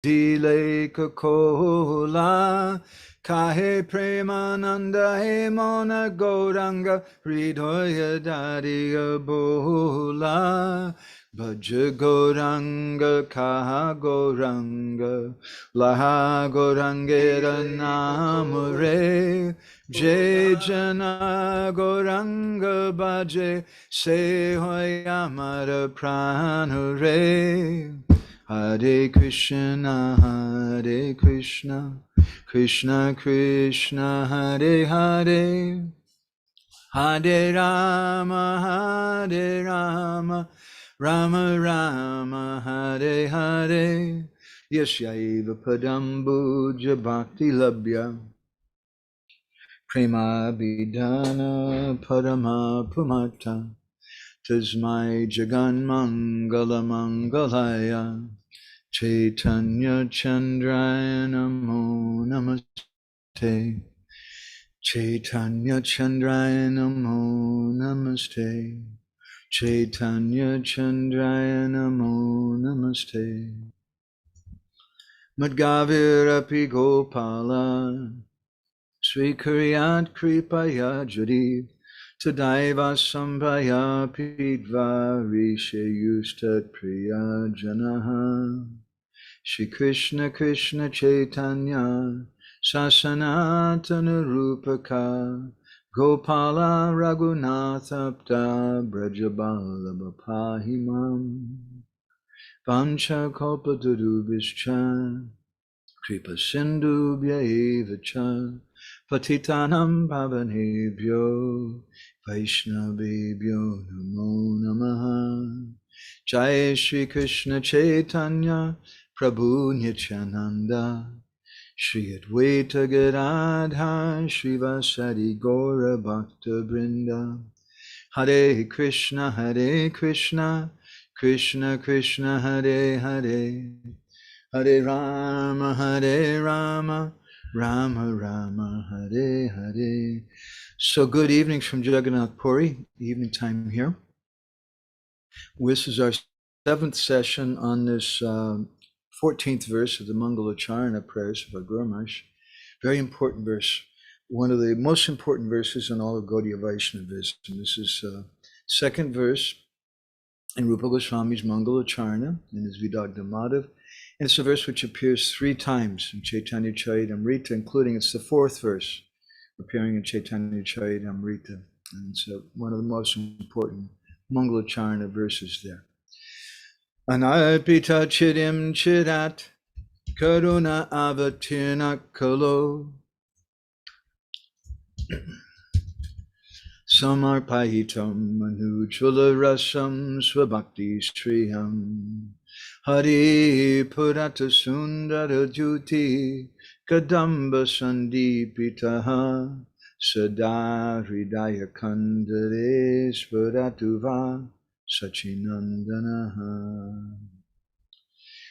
Dile Kola Kahe Premananda He Mona Gauranga Hridoya Dadiya Bola Bhaja Gauranga Kaha Gauranga Laha Gaurangera Namure Jai Jana Gauranga Bhaje Se Hoyamara Pranure Hare Krishna, Krishna Krishna, Hare Hare, Hare Rama, Hare Rama, Rama Rama, Hare Hare, Yasyaiva Padambuja Bhakti Labhya, Prema Bidana Parama Pumata, Tasmai Jagan Mangala Mangalaya, Chaitanya Chandraya Namo Namaste. Chaitanya Chandraya Namo Namaste. Chaitanya Chandraya Namo Namaste. Madgavirapi Gopala Srikariyat Kripaya Jadiv Tadaiva Sambhaya Pidva Rishayustat Priya Janaha Shri Krishna Krishna Chaitanya Sasanatana Rupaka Gopala Raghunatha Brajabala Bapahimam Pancha Kalpatarubhischa Kripa Sindhubhya Eva Cha Patitanam Pavanebhyo Vaishnavebhyo Namo Namaha Jai Shri Krishna Chaitanya Prabhu Nityananda Shri Advaita Gadadhar Shri Vasari Gaura Bhakta Brinda Hare Krishna Krishna Krishna Hare Hare Hare Rama Rama Rama Hare Hare. So good evening from Jagannath Puri, evening time here. This is our 7th session on this 14th verse of the Mangalacharana prayers of our Guru Maharaj. Very important verse, one of the most important verses in all of Gaudiya Vaishnavism. This is 2nd verse in Rupa Goswami's Mangalacharana in his Vidagdha Madhav. And it's a verse which appears 3 times in Chaitanya Charitamrita, including it's the 4th verse appearing in Chaitanya Charitamrita. And it's one of the most important Mangalacharana verses there. Anarpita-carim cirat karuna avatirna kalo samarpahitam manujula rasam swabhakti shriyam Hari Purata Sundara Juti Kadamba Sandipitaha Sada Hridaya Kandare Sparatuva Sachinandanaha.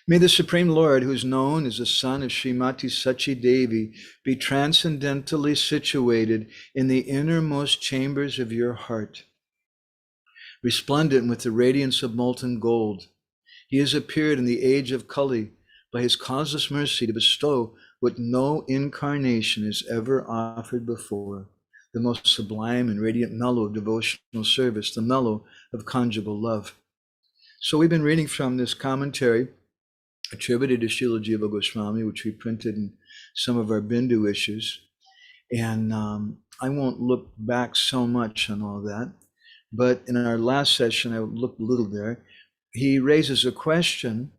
May the Supreme Lord, who is known as the son of Srimati Sachi Devi, be transcendentally situated in the innermost chambers of your heart, resplendent with the radiance of molten gold. He has appeared in the age of Kali by his causeless mercy to bestow what no incarnation has ever offered before, the most sublime and radiant mellow of devotional service, the mellow of conjugal love. So we've been reading from this commentary attributed to Srila Jiva Goswami, which we printed in some of our Bindu issues. And I won't look back so much on all that, but in our last session, I looked a little there. He raises a question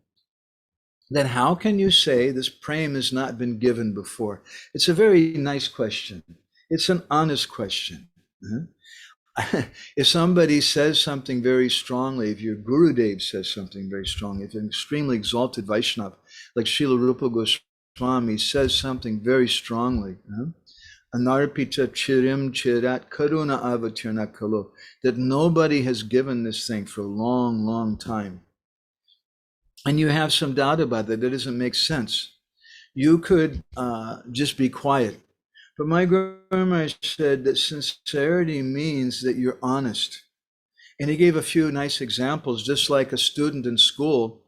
that how can you say this prema has not been given before? It's a very nice question. It's an honest question. If somebody says something very strongly, if your Gurudev says something very strongly, if an extremely exalted Vaishnava like Srila Rupa Goswami says something very strongly, Anarpita-carim cirat karuna avatirna kalo, that nobody has given this thing for a long, long time, and you have some doubt about that doesn't make sense, you could just be quiet. But my Guru Maharaj said that sincerity means that you're honest. And he gave a few nice examples, just like a student in school.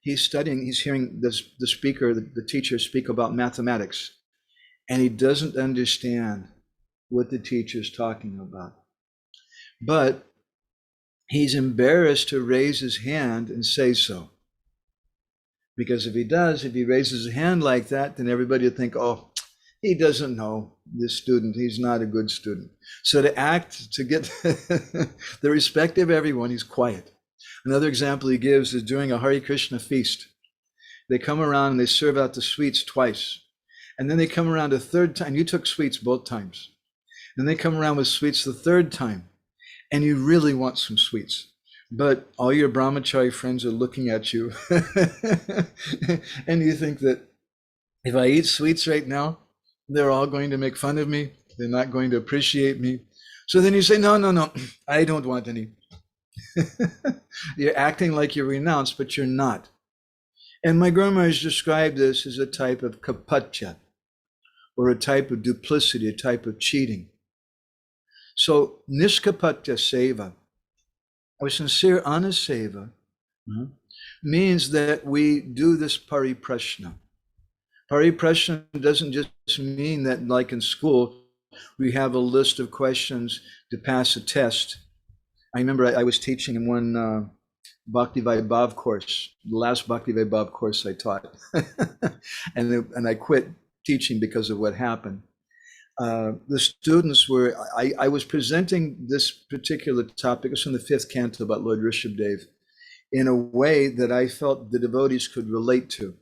he's studying, he's hearing the speaker, the teacher speak about mathematics, and he doesn't understand what the teacher's talking about. But he's embarrassed to raise his hand and say so. Because if he raises his hand like that, then everybody will think, oh, he doesn't know this student. He's not a good student. So to get the respect of everyone, he's quiet. Another example he gives is during a Hare Krishna feast. They come around and they serve out the sweets twice. And then they come around a third time. You took sweets both times. And they come around with sweets the third time. And you really want some sweets. But all your brahmachari friends are looking at you. And you think that if I eat sweets right now, they're all going to make fun of me. They're not going to appreciate me. So then you say, no, I don't want any. You're acting like you're renounced, but you're not. And my Guru Maharaj described this as a type of kapatya, or a type of duplicity, a type of cheating. So nishkapatya seva, or sincere honest seva, means that we do this pariprashna. Pariprashna doesn't just mean that, like in school, we have a list of questions to pass a test. I remember I was teaching in one Bhakti Vaibhav course, the last Bhakti Vaibhav course I taught. and I quit teaching because of what happened. The students were, I was presenting this particular topic, it's from the 5th canto about Lord Rishabhdev, in a way that I felt the devotees could relate to.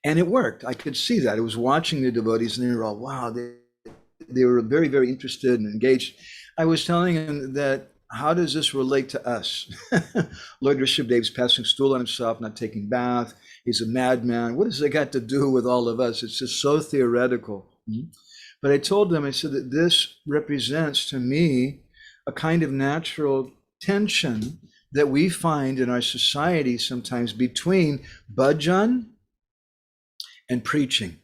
And it worked. I could see that. I was watching the devotees and they were all, wow, they were very, very interested and engaged. I was telling them that, how does this relate to us? Lord Rishabhdev's passing stool on himself, not taking bath. He's a madman. What has that got to do with all of us? It's just so theoretical. But I told them, I said that this represents to me a kind of natural tension that we find in our society sometimes between bhajan and preaching.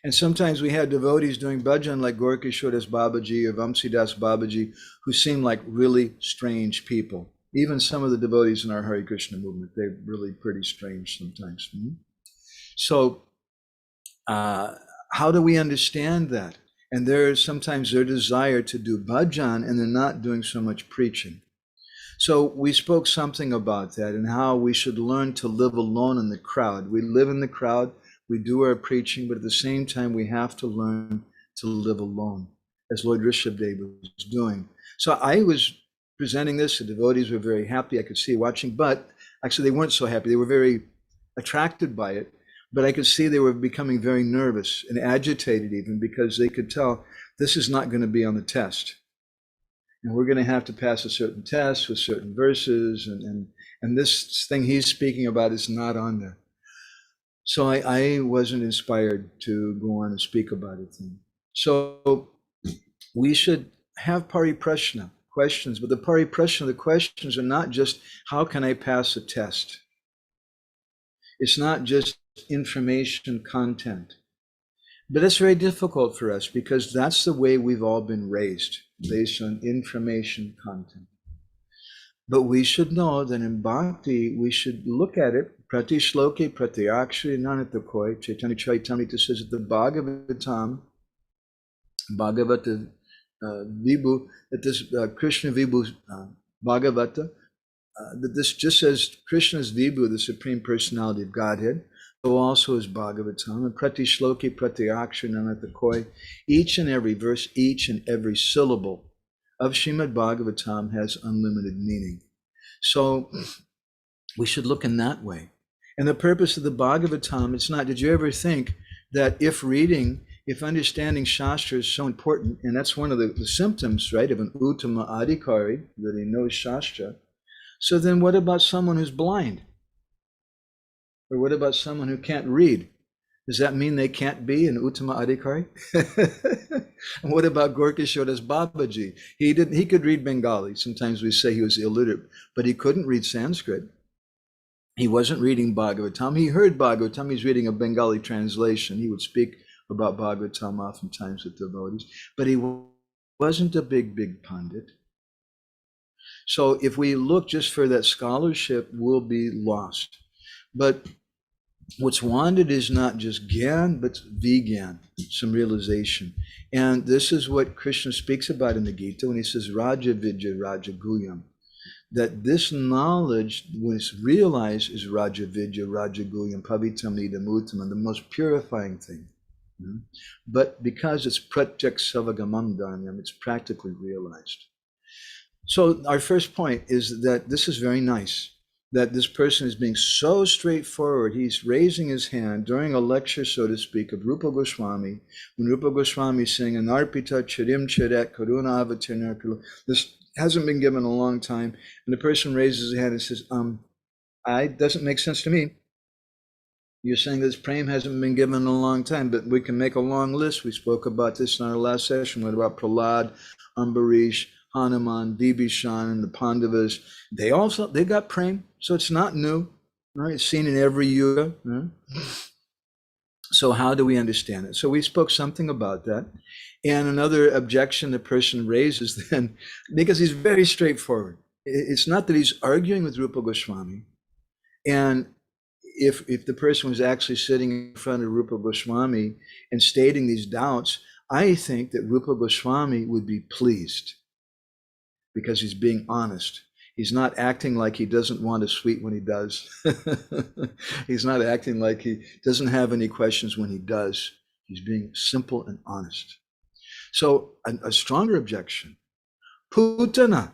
And sometimes we had devotees doing bhajan like Gorkishodas Babaji or Vamsidas Babaji, who seemed like really strange people. Even some of the devotees in our Hare Krishna movement, they're really pretty strange sometimes. So how do we understand that? And there's sometimes their desire to do bhajan and they're not doing so much preaching. So we spoke something about that and how we should learn to live alone in the crowd. We live in the crowd, we do our preaching, but at the same time, we have to learn to live alone, as Lord Rishabhdev was doing. So I was presenting this, the devotees were very happy, I could see watching, but actually they weren't so happy. They were very attracted by it, but I could see they were becoming very nervous and agitated even, because they could tell this is not going to be on the test. And we're going to have to pass a certain test with certain verses, and this thing he's speaking about is not on there. So I wasn't inspired to go on and speak about it then. So we should have pariprashna, questions, but the pariprashna, the questions are not just, how can I pass a test? It's not just information content. But it's very difficult for us because that's the way we've all been raised, based on information content. But we should know that in bhakti, we should look at it. Prati shloke pratyakshri nanatokoi. Chaitanya Charitamrita says that the Bhagavatam, Bhagavata Vibhu, that this Krishna Vibhu Bhagavata, that this just says Krishna's Vibhu, the Supreme Personality of Godhead, so also is Bhagavatam. And Prati shloke pratyakshri nanatokoi. Each and every verse, each and every syllable of Srimad Bhagavatam has unlimited meaning. So we should look in that way. And the purpose of the Bhagavatam, it's not, did you ever think that if understanding Shastra is so important, and that's one of the symptoms, right, of an Uttama Adhikari, that he knows Shastra, so then what about someone who's blind? Or what about someone who can't read? Does that mean they can't be an Uttama Adhikari? And what about Gorkishodas Babaji? He could read Bengali. Sometimes we say he was illiterate, but he couldn't read Sanskrit. He wasn't reading Bhagavatam. He heard Bhagavatam. He's reading a Bengali translation. He would speak about Bhagavatam oftentimes with devotees, but he wasn't a big pandit. So if we look just for that scholarship, we'll be lost. But what's wanted is not just gyan, but vigyan, some realization. And this is what Krishna speaks about in the Gita when he says Raja Vidya Raja Guyam. That this knowledge, when it's realized, is Raja Vidya Raja Guyam, Pavitam Idam Uttamam, the most purifying thing. But because it's Pratyak Savagamam Dharmyam, it's practically realized. So our first point is that this is very nice, that this person is being so straightforward. He's raising his hand during a lecture, so to speak, of Rupa Goswami. When Rupa Goswami is saying, Anarpita-carim cirat karuna Avatara, this hasn't been given a long time. And the person raises his hand and says, doesn't make sense to me. You're saying this prem hasn't been given in a long time, but we can make a long list. We spoke about this in our last session. What about Prahlad, Ambarish, Hanuman, Vibhishan, and the Pandavas? They got prem, so it's not new, right? It's seen in every yuga. Right? So how do we understand it? So we spoke something about that. And another objection the person raises then, because he's very straightforward. It's not that he's arguing with Rupa Goswami. And if the person was actually sitting in front of Rupa Goswami and stating these doubts, I think that Rupa Goswami would be pleased because he's being honest. He's not acting like he doesn't want a sweet when he does. He's not acting like he doesn't have any questions when he does. He's being simple and honest. So a stronger objection, Putana,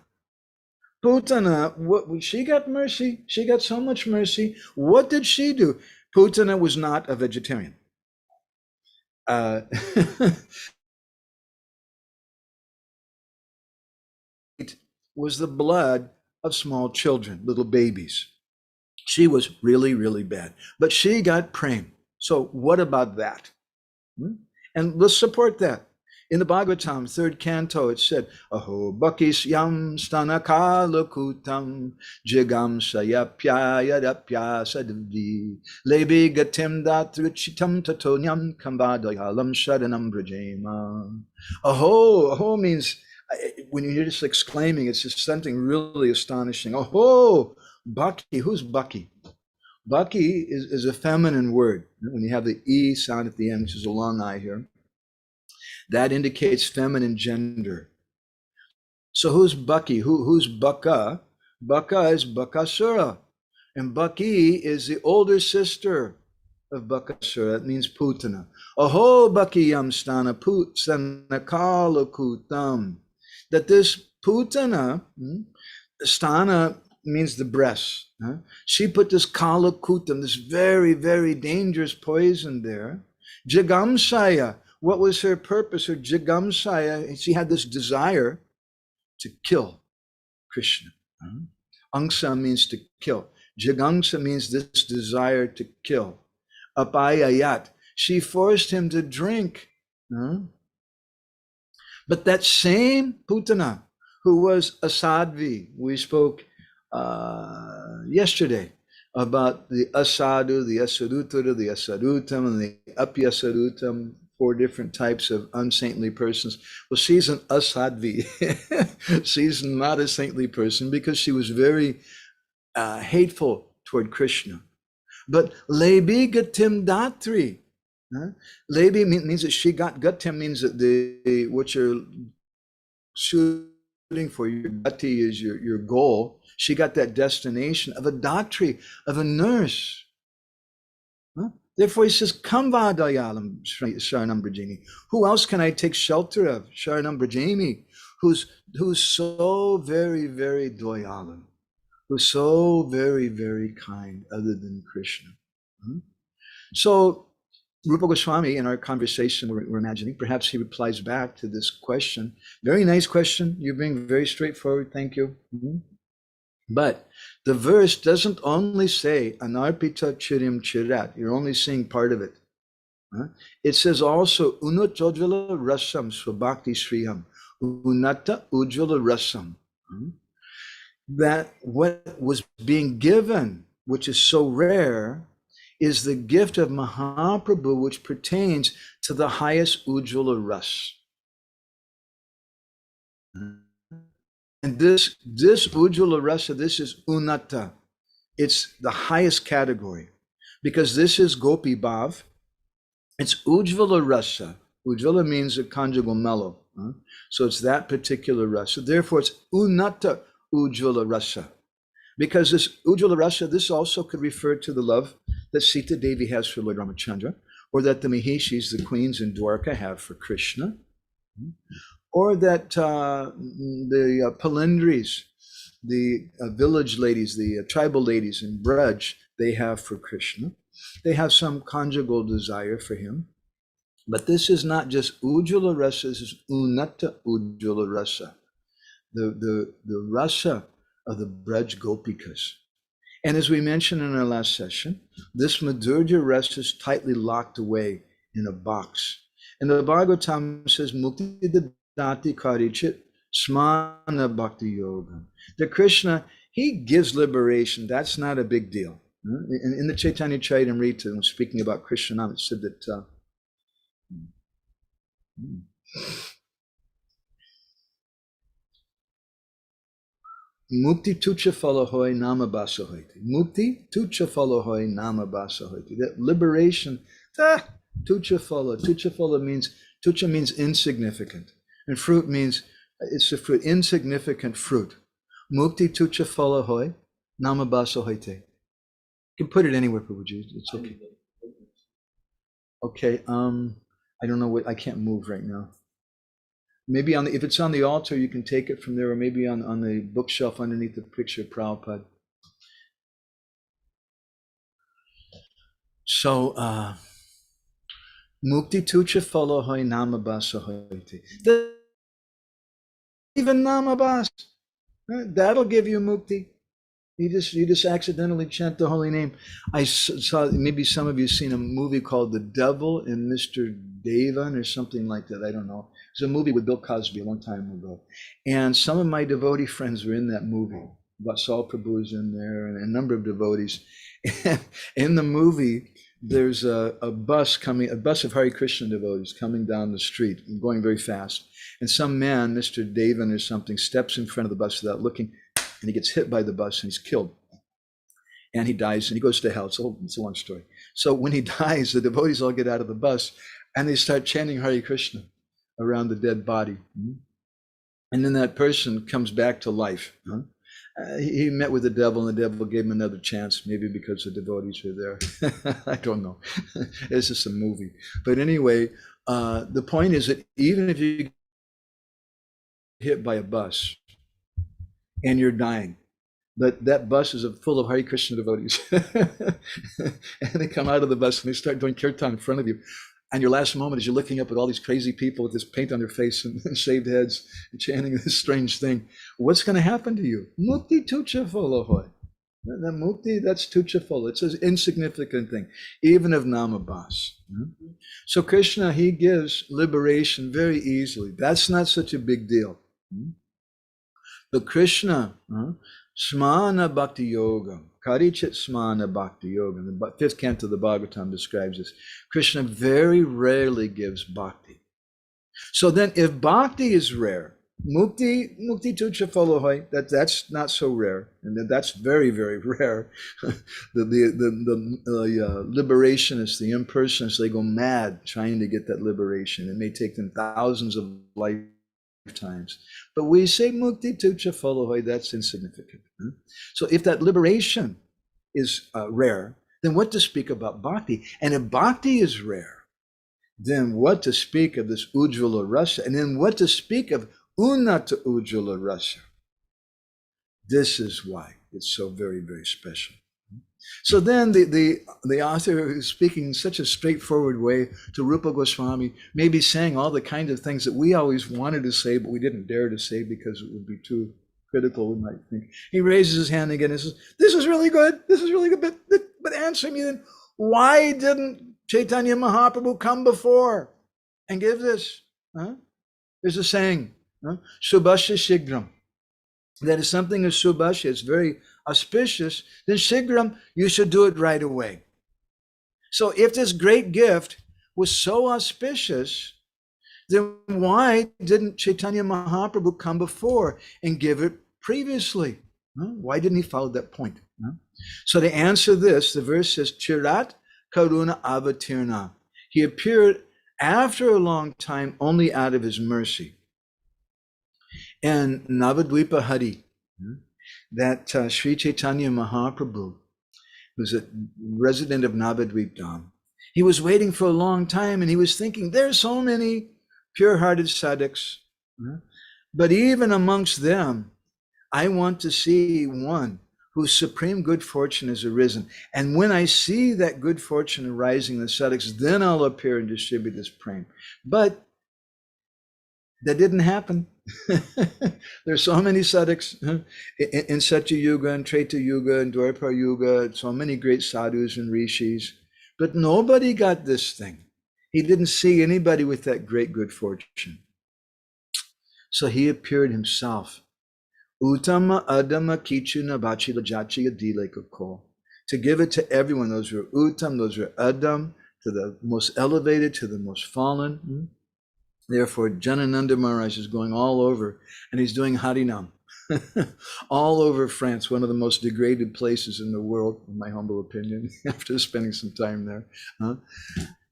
she got mercy. She got so much mercy. What did she do? Putana was not a vegetarian. It was the blood of small children, little babies. She was really, really bad. But she got prem. So what about that? And let's support that. In the Bhagavatam, 3rd canto, it said, Aho bakis yam stanakalakutam jigam sayapyayadapya sadavdi lebi gatim datruchitam tatonyam kambadayalam shadanam brajema. Aho means, when you're just exclaiming, it's just something really astonishing. Aho, Baki, who's Baki? Baki is a feminine word. When you have the E sound at the end, which is a long I here, that indicates feminine gender. So who's Baki? Who's Baka? Baka is Bakasura. And Baki is the older sister of Bakasura. That means Putana. Aho Bakiyam stana kalakutam. That this Putana, stana means the breast. She put this kalakutam, this very, very dangerous poison there. Jagamshaya. What was her purpose? Her jigamshaya, she had this desire to kill Krishna. Angsa means to kill. Jigamsa means this desire to kill. Apayayat, she forced him to drink. But that same Putana, who was a sadhvi, we spoke yesterday about the asadu, the asaruttara, the asarutam, and the apyasarutam, 4 different types of unsaintly persons. Well, she's an asadvi. She's not a saintly person because she was very hateful toward Krishna. But lebi gatim datri. Lebi means that she got, gatim means that what you're shooting for, your gati is your goal. She got that destination of a datri, of a nurse. Therefore, he says, Kamvadayalam Sharanam Brajami. Who else can I take shelter of? Sharanam Brajami, who's so very, very doyalam, who's so very, very kind, other than Krishna. So Rupa Goswami, in our conversation, we're imagining, perhaps he replies back to this question. Very nice question. You're being very straightforward. Thank you. But the verse doesn't only say Anarpita-carim cirat. You're only seeing part of it. It says also Unat ujjvala rasam swabhakti shriham. Unata ujjvala rasam. That what was being given, which is so rare, is the gift of Mahaprabhu, which pertains to the highest ujjvala ras. And this Ujjvala Rasa, this is Unnata. It's the highest category because this is Gopi Bhav. It's Ujjvala Rasa. Ujjvala means a conjugal mellow. So it's that particular rasa. Therefore, it's Unnata Ujjvala Rasa. Because this Ujjvala Rasa, this also could refer to the love that Sita Devi has for Lord Ramachandra, or that the Mahishis, the queens in Dwarka, have for Krishna, or that the Palindris, the village ladies, the tribal ladies in Braj, they have for Krishna. They have some conjugal desire for him. But this is not just Ujjvala Rasa, this is Unnata Ujjvala Rasa, the rasa of the Braj Gopikas. And as we mentioned in our last session, this Madhurya rasa is tightly locked away in a box. And the Bhagavatam says, Mukti Dadati Karichit Smana Bhakti Yoga. That Krishna, he gives liberation. That's not a big deal. In the Chaitanya Charitamrita, when speaking about Krishna, it said that Mukti tucha phalahoy nama basahoyti. Mukti tucha phalahoy nama basahoyti. That liberation, tucha phala. Tucha phala means, tucha means insignificant. And fruit means, it's a fruit, insignificant fruit. Mukti tucha phalahoy nama basahoyti. You can put it anywhere, Prabhuji. It's okay. Okay, I don't know what, I can't move right now. Maybe on the, if it's on the altar, you can take it from there, or maybe on the bookshelf underneath the picture of Prabhupada. So, Mukti tucha phalahoy nama basahoyti. Even nama bas, that'll give you mukti. You just accidentally chant the holy name. I saw, maybe some of you seen a movie called The Devil and Mr. Devan or something like that. I don't know. It was a movie with Bill Cosby a long time ago. And some of my devotee friends were in that movie. Vasal Prabhu is in there and a number of devotees. And in the movie, there's a bus of Hare Krishna devotees coming down the street, going very fast. And some man, Mr. Devan or something, steps in front of the bus without looking, and he gets hit by the bus and he's killed. And he dies and he goes to hell. It's a long story. So when he dies, the devotees all get out of the bus and they start chanting Hare Krishna around the dead body. And then that person comes back to life. He met with the devil and the devil gave him another chance, maybe because the devotees were there. I don't know. It's just a movie. But anyway, the point is that even if you get hit by a bus and you're dying, but that bus is full of Hare Krishna devotees. And they come out of the bus and they start doing kirtan in front of you. And your last moment is you're looking up at all these crazy people with this paint on their face and shaved heads and chanting this strange thing. What's going to happen to you? Mukti tucha phalahoy. That mukti, that's tucha phala. It's an insignificant thing, even of namabas. So Krishna, he gives liberation very easily. That's not such a big deal. But Krishna, smana bhakti yoga, karichit smana bhakti yoga, the fifth canto of the Bhagavatam describes this. Krishna very rarely gives bhakti. So then if bhakti is rare, mukti tucha phalahoy, that's not so rare, and that's very, very rare. The liberationists, the impersonalists, they go mad trying to get that liberation. It may take them thousands of lifetimes. But we say mukti tucha phalahoy, that's insignificant. So if that liberation is rare, then what to speak about bhakti? And if bhakti is rare, then what to speak of this Ujjvala Rasa? And then what to speak of Unnata Ujjvala Rasa? This is why it's so very, very special. So then the author is speaking in such a straightforward way to Rupa Goswami, maybe saying all the kinds of things that we always wanted to say, but we didn't dare to say because it would be too critical, we might think. He raises his hand again and says, this is really good. This is really good. But answer me then, why didn't Chaitanya Mahaprabhu come before and give this? There's a saying, Subhasya Shigram. That if something is Subhasya, it's very auspicious, then Shigram, you should do it right away. So if this great gift was so auspicious, then why didn't Chaitanya Mahaprabhu come before and give it previously? Why didn't he follow that point? So to answer this, the verse says, Cirat Karuna Avatirna. He appeared after a long time only out of his mercy. And Navadvipa Hari, that Sri Chaitanya Mahaprabhu, who's a resident of Navadvip Dham, he was waiting for a long time and he was thinking, there's so many pure-hearted sadhaks, but even amongst them, I want to see one whose supreme good fortune has arisen. And when I see that good fortune arising in the sadhaks, then I'll appear and distribute this prema. But that didn't happen. There's so many sadhaks in Satya Yuga and Treta Yuga and Dwapara Yuga, so many great sadhus and rishis, but nobody got this thing. He didn't see anybody with that great good fortune. So he appeared himself. Uttama Adama Kichuna Bachila Jachia Dilekako. To give it to everyone. Those who are Uttam, those who are Adam, to the most elevated, to the most fallen. Therefore, Janananda Maharaj is going all over, and he's doing Harinam. All over France, one of the most degraded places in the world, in my humble opinion, after spending some time there.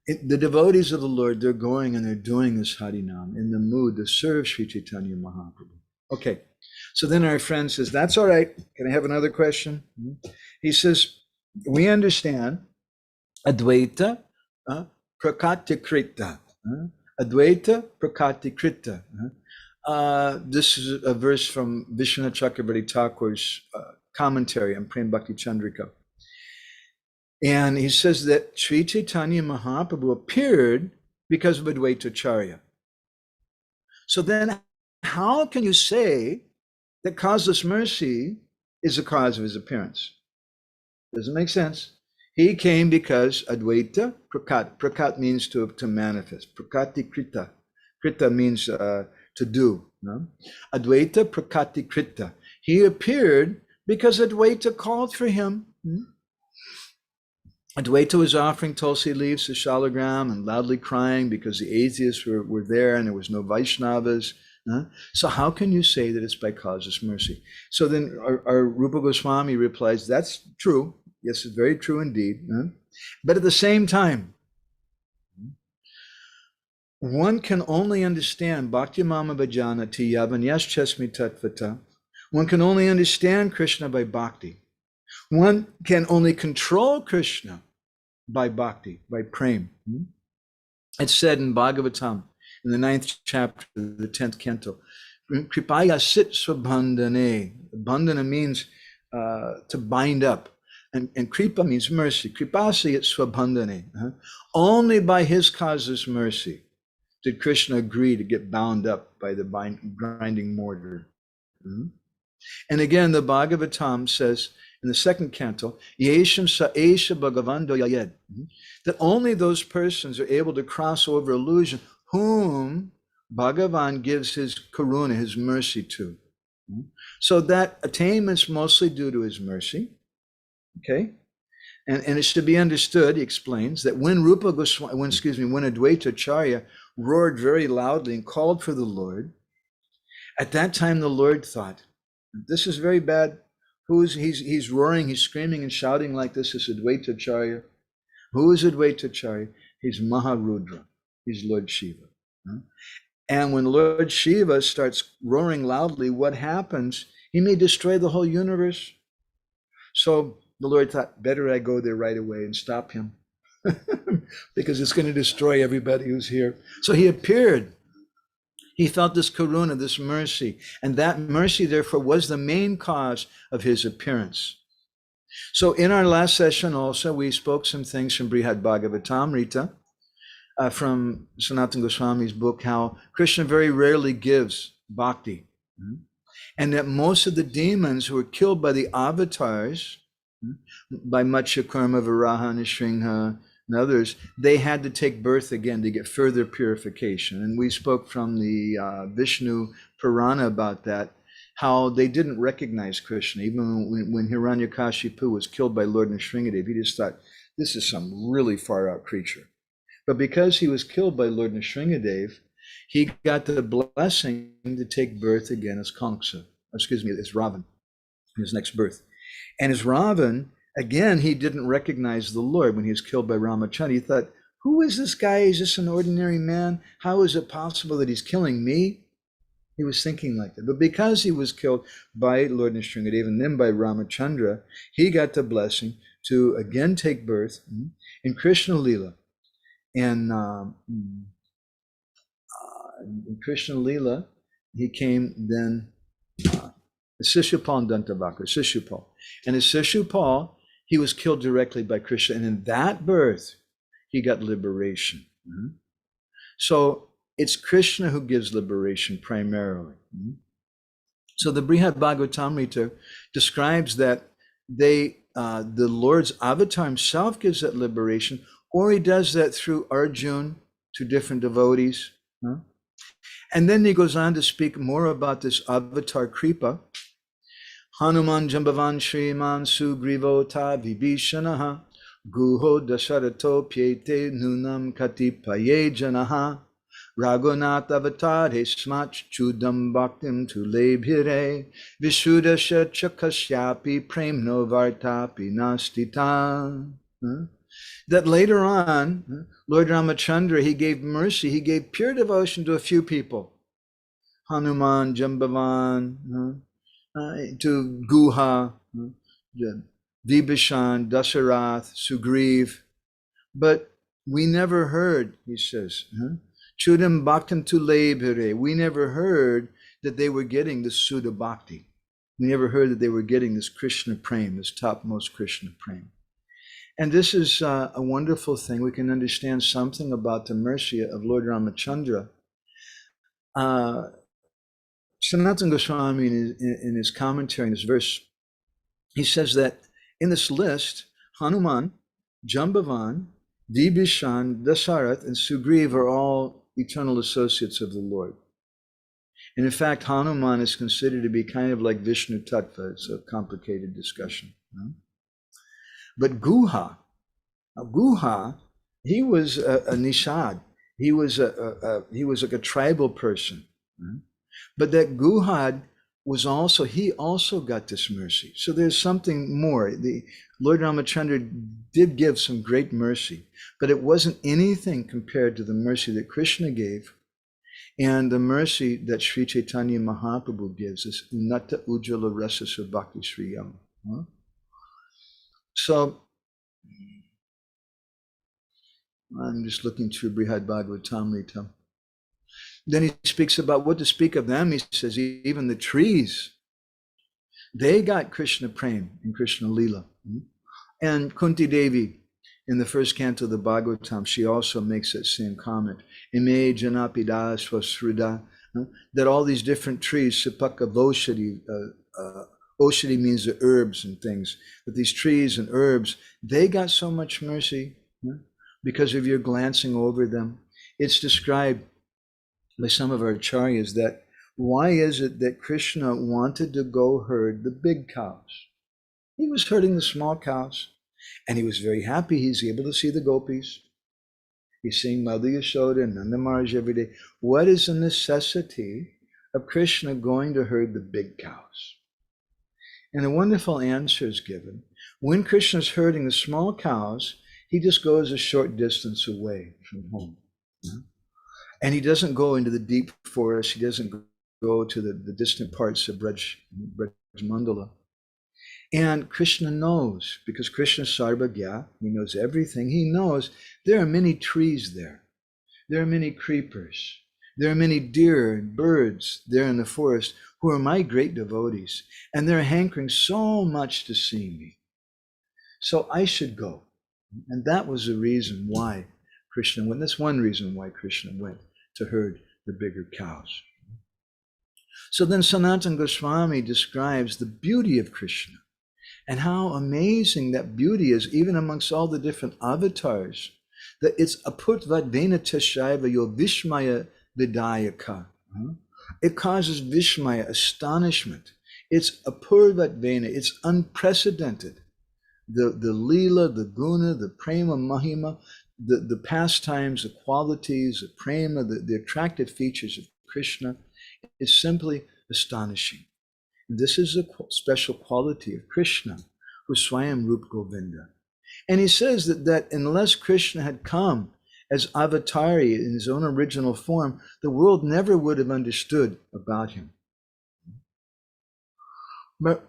The devotees of the Lord, they're going and they're doing this Harinam in the mood to serve Sri Chaitanya Mahaprabhu. Okay, so then our friend says, that's all right. Can I have another question? He says, we understand Advaita Prakatikrita. Advaita Prakatikrita. This is a verse from Vishwanath Chakravarti Thakur's commentary on Prem Bhakti Chandrika. And he says that Sri Chaitanya Mahaprabhu appeared because of Advaita Charya. So then how can you say that causeless mercy is the cause of his appearance? Doesn't make sense. He came because Advaita Prakat. Prakat means to manifest. Prakati Krita. Krita means to do. No? Advaita Prakati Krita. He appeared because Advaita called for him. Advaita was offering tulsi leaves to Shalagram and loudly crying because the atheists were there and there was no Vaishnavas. So how can you say that it's by causeless mercy? So then our Rupa Goswami replies, that's true. Yes, it's very true indeed. But at the same time, one can only understand Bhakti Mama Bhajanati Yavanyas Chesmi Tatvata. One can only understand Krishna by bhakti. One can only control Krishna by bhakti, by prem. It's said in Bhagavatam, in the 9th chapter, the 10th canto, Kripaya sit swabandhane. Bandhana means to bind up. And Kripa means mercy. Kripasi it swabandhane. Only by his causeless mercy did Krishna agree to get bound up by the grinding mortar. And again, the Bhagavatam says in the 2nd canto, Yesham sa esha bhagavando yayed, that only those persons are able to cross over illusion whom Bhagavan gives his karuna, his mercy to. So that attainment's mostly due to his mercy. Okay? And it should be understood, he explains, that when when Advaita Charya roared very loudly and called for the Lord, at that time the Lord thought, this is very bad. He's roaring, he's screaming and shouting like this is Advaita Charya. Who is Advaita Charya? He's Maharudra. He's Lord Shiva. And when Lord Shiva starts roaring loudly, what happens? He may destroy the whole universe. So the Lord thought, better I go there right away and stop him because it's going to destroy everybody who's here. So he appeared. He felt this karuna, this mercy, and that mercy, therefore, was the main cause of his appearance. So in our last session also, we spoke some things from Brihad Bhagavatamrita, from Sanatana Goswami's book, how Krishna very rarely gives bhakti, and that most of the demons who were killed by the avatars, by Matsyakurma, Varaha, Nrsimha, and others, they had to take birth again to get further purification. And we spoke from the Vishnu Purana about that, how they didn't recognize Krishna. Even when Hiranyakashipu was killed by Lord Nrsimhadev, he just thought, this is some really far out creature. But because he was killed by Lord Nrsimhadev, he got the blessing to take birth again as Kamsa, as Ravan, in his next birth. And as Ravan, again, he didn't recognize the Lord when he was killed by Ramachandra. He thought, who is this guy? Is this an ordinary man? How is it possible that he's killing me? He was thinking like that. But because he was killed by Lord Nrsingadeva and then by Ramachandra, he got the blessing to again take birth in Krishna Lila. And in Krishna Lila, he came then Sishupal and Dantavakra, Sishupal. And as Sishupal, he was killed directly by Krishna. And in that birth, he got liberation. So it's Krishna who gives liberation primarily. So the Brihad Bhagavatamrita describes that the Lord's avatar himself gives that liberation, or he does that through Arjuna to different devotees. And then he goes on to speak more about this avatar Kripa. Hanuman Jambavan Shriman Sugrivo Ta Vibhishanaha Guho Dasharato Pyete Nunam Katipaye Janaha Raghunath Avatare Smach Chudam Bhaktim Tulebhire Vishudasha Chakashyapi Premno Vartapi Nastita. That later on, Lord Ramachandra, he gave mercy, he gave pure devotion to a few people. Hanuman, Jambavan, to Guha, Vibhishan, Dasarath, Sugriv. But we never heard, he says, Chudam Bhaktam Tulebhire. We never heard that they were getting this Sudha Bhakti. We never heard that they were getting this Krishna Prem, this topmost Krishna Prem. And this is a wonderful thing. We can understand something about the mercy of Lord Ramachandra. Sanatana Goswami, in his commentary in this verse, he says that in this list, Hanuman, Jambavan, Vibhishan, Dasarath, and Sugriv are all eternal associates of the Lord. And in fact, Hanuman is considered to be kind of like Vishnu Tattva. It's a complicated discussion. But Guha, he was a Nishad. He was like a tribal person. But that Guhad was also, he also got this mercy. So there's something more. The Lord Ramachandra did give some great mercy, but it wasn't anything compared to the mercy that Krishna gave and the mercy that Sri Chaitanya Mahaprabhu gives us, Unnata Ujjala Rasasa Bhakti Sriyam. So I'm just looking through Brihad Bhagavatamrita. Then he speaks about what to speak of them. He says even the trees, they got Krishna Prem in Krishna Lila. And Kunti Devi, in the first canto of the Bhagavatam, she also makes that same comment. Ime Janapida Swasruda, that all these different trees, Sipaka Voshadi, Oshadi means the herbs and things, but these trees and herbs, they got so much mercy because of your glancing over them. It's described by some of our acharyas that why is it that Krishna wanted to go herd the big cows? He was herding the small cows and he was very happy he's able to see the gopis. He's seeing Mother Yashoda and Nanda Maharaj every day. What is the necessity of Krishna going to herd the big cows? And a wonderful answer is given. When Krishna's herding the small cows, he just goes a short distance away from home. And he doesn't go into the deep forest. He doesn't go to the distant parts of Braj Mandala. And Krishna knows, because Krishna Sarvagya, he knows everything. He knows there are many trees there. There are many creepers. There are many deer and birds there in the forest who are my great devotees. And they're hankering so much to see me. So I should go. And that was the reason why Krishna went. That's one reason why Krishna went to herd the bigger cows. So then Sanatana Goswami describes the beauty of Krishna and how amazing that beauty is, even amongst all the different avatars, that it's apurtvat venata shaiva yo vishmaya vidayaka. It causes vishmaya, astonishment. It's apurvat vena, it's unprecedented. The lila, the guna, the prema, mahima, the pastimes, the qualities, the prema, the attractive features of Krishna is simply astonishing. And this is a special quality of Krishna, who Swayam Rup Govinda. And he says that unless Krishna had come as Avatari in his own original form, the world never would have understood about him. But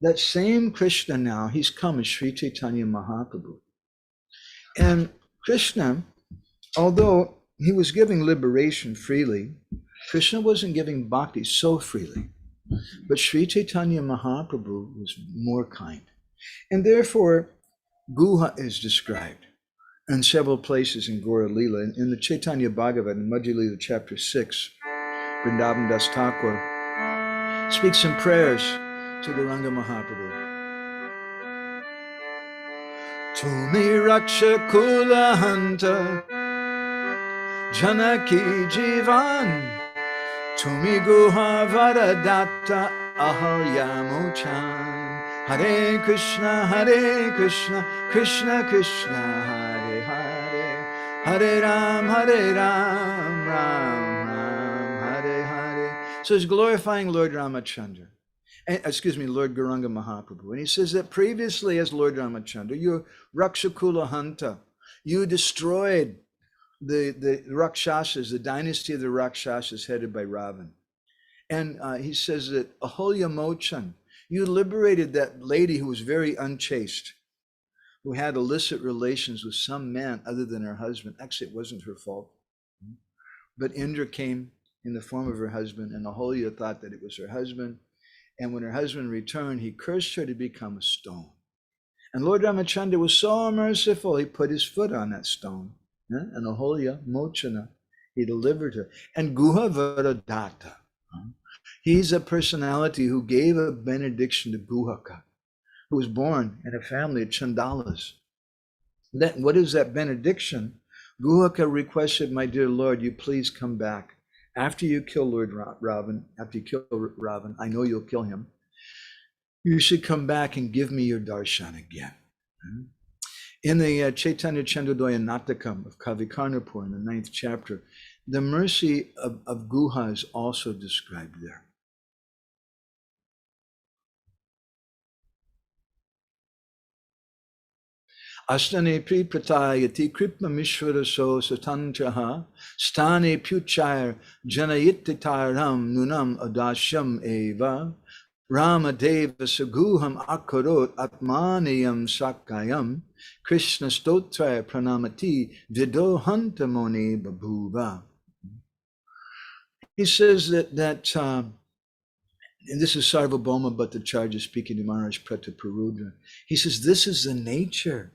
that same Krishna now, he's come as Sri Chaitanya Mahaprabhu. And Krishna, although he was giving liberation freely, Krishna wasn't giving bhakti so freely. But Sri Chaitanya Mahaprabhu was more kind. And therefore, Guha is described in several places in Gaura Lila. In the Chaitanya Bhagavat, in Madhya Lila chapter 6, Vrindavan Das Thakur speaks some prayers to Gauranga Mahaprabhu. Tumi Raksha Kula Hanta Janaki Jivan Tumi Guha Varadatta Ahalyamuchan Hare Krishna, Krishna Krishna, Hare Hare, Hare Ram, Ram Ram, Hare Hare. So he's glorifying Lord Ramachandra. Lord Gauranga Mahaprabhu. And he says that previously as Lord Ramachandra, you Rakshakula Hanta, you destroyed the Rakshasas, the dynasty of the Rakshasas headed by Ravan. And he says that Aholya Mochan, you liberated that lady who was very unchaste, who had illicit relations with some man other than her husband. Actually, it wasn't her fault. But Indra came in the form of her husband, and Aholya thought that it was her husband. And when her husband returned, he cursed her to become a stone. And Lord Ramachandra was so merciful, he put his foot on that stone. And Aholya, Mochana, he delivered her. And Guha Varadatta, he's a personality who gave a benediction to Guhaka, who was born in a family of Chandalas. What is that benediction? Guhaka requested, my dear Lord, you please come back. After you kill Lord Ravan, I know you'll kill him. You should come back and give me your darshan again. In the Chaitanya Chandradoya Natakam of Kavikarnapur in the 9th chapter, the mercy of Guha is also described there. Astane pripratayati kripa mishvara so satantraha stane puchair janayititaram nunam adashyam eva Rama Deva Saguham Akarot Atmaniyam Sakayam Krishna Stotra Pranamati Vidohantamoni Babhuva. He says that and this is Sarvabhauma Bhattacharya speaking to Maharaj Prataparudra. He says, this is the nature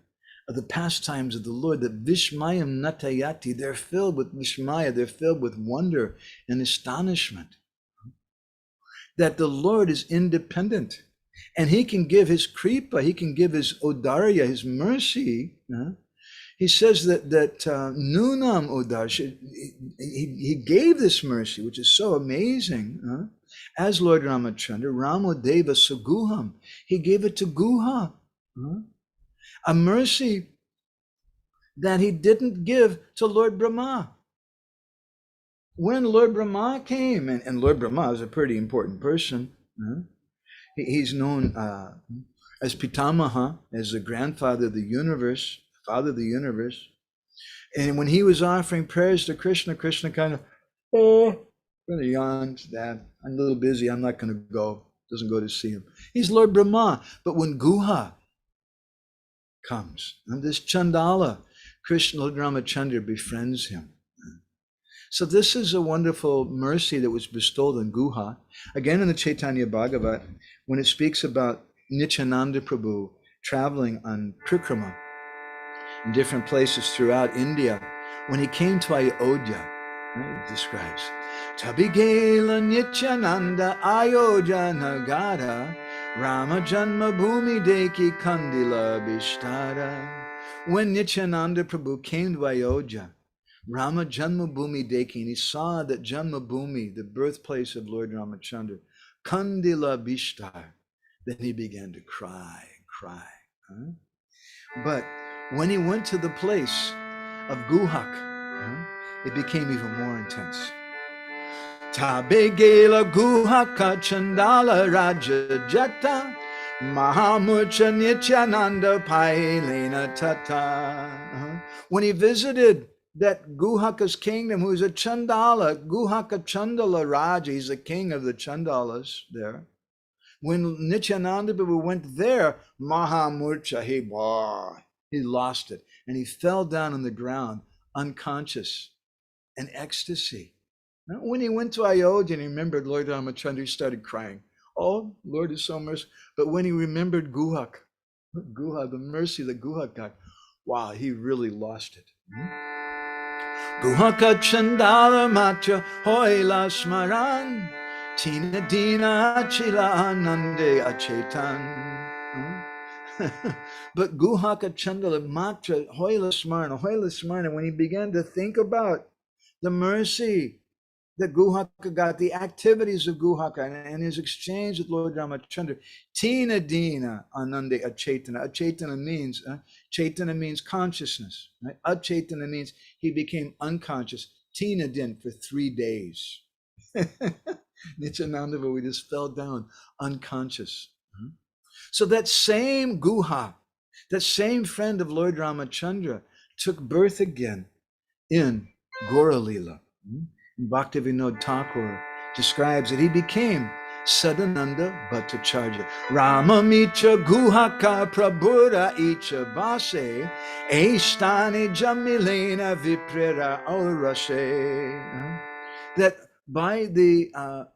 of the pastimes of the Lord, that Vishmayam Natayati, they're filled with Vishmaya, they're filled with wonder and astonishment. That the Lord is independent and he can give his Kripa, he can give his Odarya, his mercy. He says that Nunam Odarsha, he gave this mercy, which is so amazing. As Lord Ramachandra, Ramadeva Saguham, he gave it to Guha. A mercy that he didn't give to Lord Brahma. When Lord Brahma came, and Lord Brahma is a pretty important person, he's known as Pitamaha, as the grandfather of the universe, father of the universe. And when he was offering prayers to Krishna, Krishna kind of, really yawned, Dad, I'm a little busy, I'm not going to go. Doesn't go to see him. He's Lord Brahma. But when Guha comes, and this Chandala, Krishna, Lord Ramachandra befriends him. So this is a wonderful mercy that was bestowed on Guha. Again, in the Chaitanya Bhagavat, when it speaks about Nityananda Prabhu traveling on Prikrama in different places throughout India, when he came to Ayodhya, it describes, Tabigela Nityananda Ayodhya Nagara Rama Janma Bhumi Deki Kandila Bishtara. When Nityananda Prabhu came to Ayodhya, Rama Janmabhumi Deki, and he saw that Janmabhumi, the birthplace of Lord Ramachandra, Kandila Bishtar, then he began to cry. But when he went to the place of Guhak, it became even more intense. Tabegela Guhaka Chandala Raja Jata Mahamurcha Nityananda Pailena Tata. When he visited that Guhaka's kingdom, who's a Chandala, Guhaka Chandala Raja, he's the king of the Chandalas there. When Nityananda Prabhu went there, Mahamurcha, he lost it. And he fell down on the ground, unconscious, in ecstasy. When he went to Ayodhya and he remembered Lord Ramachandra, he started crying. Oh, Lord is so merciful. But when he remembered Guhak, the mercy that Guhak got, wow, he really lost it. Guhaka Chandala Matra Hoila Smaran Tina Dina Achila Anande Achetan. But Guhaka Chandala Matra Hoila Smarana, when he began to think about the mercy that Guhaka got, the activities of Guhaka and his exchange with Lord Ramachandra, Tina Dina Anande Achetana. Achetana means, Chaitana means consciousness. Right? Achetana means he became unconscious. Tina Din for 3 days. Nityananda, we just fell down unconscious. So that same Guha, that same friend of Lord Ramachandra, took birth again in Gaura-lila. Bhaktivinoda Thakur describes that he became Sadananda Bhattacharya. Rama Mitra Guhaka Prabhura Icha Base Eshtani Jamilena Viprera Aurase. That by the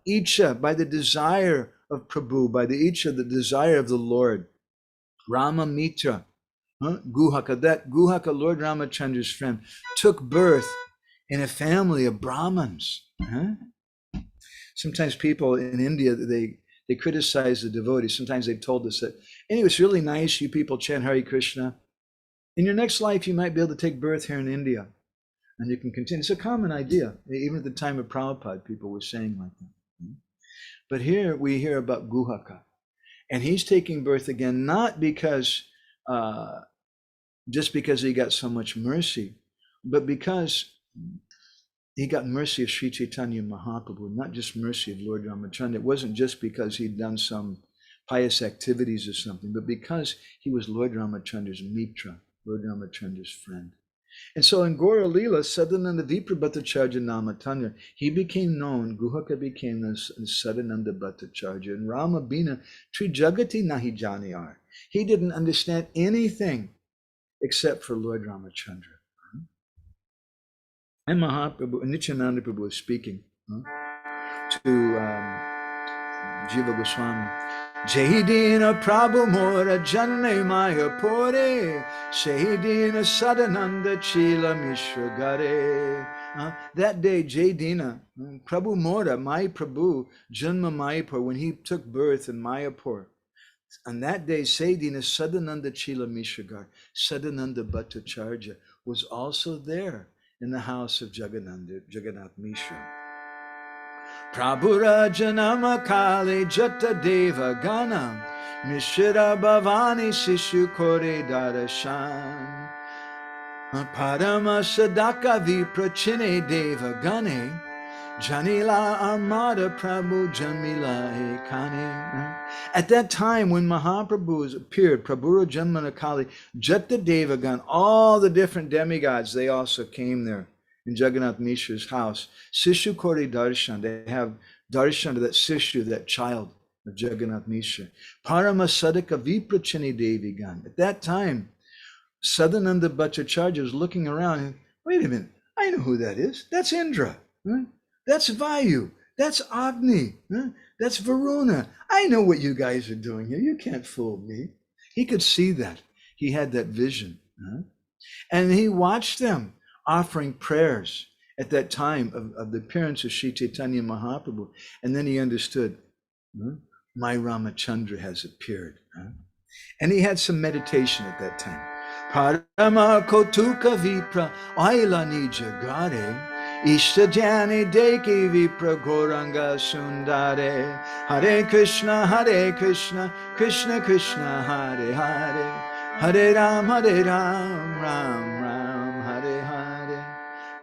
Icha, by the desire of Prabhu, by the Icha, the desire of the Lord, Rama Mitra, Guhaka, that Guhaka, Lord Ramachandra's friend, took birth in a family of Brahmins. Sometimes people in India, they criticize the devotees. Sometimes they've told us that, anyway, it's really nice you people chant Hare Krishna. In your next life, you might be able to take birth here in India and you can continue. It's a common idea. Even at the time of Prabhupada, people were saying like that. But here we hear about Guhaka. And he's taking birth again, not because, just because he got so much mercy, but because he got mercy of Sri Chaitanya Mahaprabhu, not just mercy of Lord Ramachandra. It wasn't just because he'd done some pious activities or something, but because he was Lord Ramachandra's mitra, Lord Ramachandra's friend. And so in Gaura-lila, Sadananda Vipra Bhattacharya Namatanya, he became known, Guhaka became Sadananda Bhattacharya, and Rama Bina Trijagati Nahi Janiyar. He didn't understand anything except for Lord Ramachandra. And Mahaprabhu, Nityananda Prabhu was speaking to Jiva Goswami. Jahidina Prabhu Mora Janme Maya Pore, Shahidina Sadananda Chila Mishra Gare. That day, Jadina, Prabhu Mora, my Prabhu, Janma Mayapur, when he took birth in Mayapur, on that day, Sayyidina Sadananda Chila Mishra Gare, Sadananda Bhattacharya, was also there in the house of Jagannath Mishra. Prabhura Janama Kali Jata Deva Ganam Mishra Bhavani Sishu Kore Darashan Parama Sadaka Viprachine Deva Gane Janila Amada Prabhu Jamila Ekane. At that time when Mahaprabhu appeared, Prabhura Janmana Kali, Jata Devagan, all the different demigods, they also came there in Jagannath Mishra's house. Sishu Kori Darshan, they have darshan to that Sishu, that child of Jagannath Mishra. Parama Sadaka Viprachini Devigan. At that time, Sadananda Bhattacharya was looking around and, wait a minute, I know who that is. That's Indra. That's Vayu. That's Agni. That's Varuna. I know what you guys are doing here. You can't fool me. He could see that. He had that vision. And he watched them offering prayers at that time of the appearance of Sri Chaitanya Mahaprabhu. And then he understood, my Ramachandra has appeared. And he had some meditation at that time. Parama Kotuka Vipra Aila Nija Gare Ishtajani Deki Vipra Goranga Sundare Hare Krishna Krishna Krishna Hare Hare Hare Ram Ram Ram Hare Hare.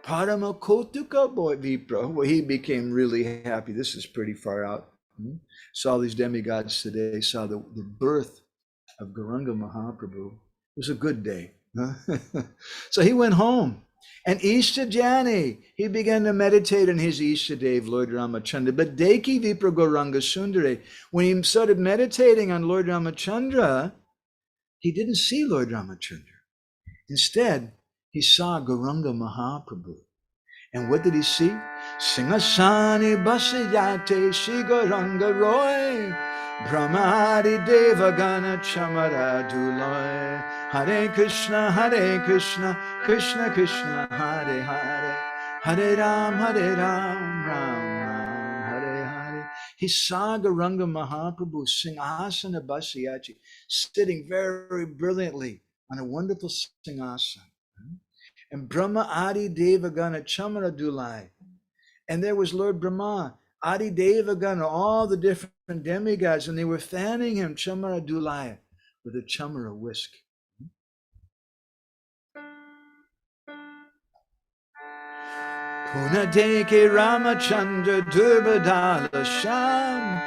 Parama Kotuka boy Vipra. Well, he became really happy. This is pretty far out. Saw these demigods today, saw the birth of Gauranga Mahaprabhu. It was a good day. So he went home. And Ishtajani, he began to meditate on his Ishtadev, Lord Ramachandra. But Deki Vipra Gauranga Sundare, when he started meditating on Lord Ramachandra, he didn't see Lord Ramachandra. Instead, he saw Gauranga Mahaprabhu. And what did he see? Singasani Basayate Shri Gauranga Roy Brahmadi Devagana Chamara Duloy Hare Krishna, Krishna Krishna, Hare Hare, Hare Ram, Ram Ram, Hare Hare. He saw Gauranga Mahaprabhu Singhasana Basayati, sitting very brilliantly on a wonderful Singhasana. And Brahma Adi Devagana Chamara Dulai. And there was Lord Brahma, Adi Devagana, all the different demigods, and they were fanning him, Chamara Dulai, with a chamara whisk. Punadeke Ramachandra Durbadala Sham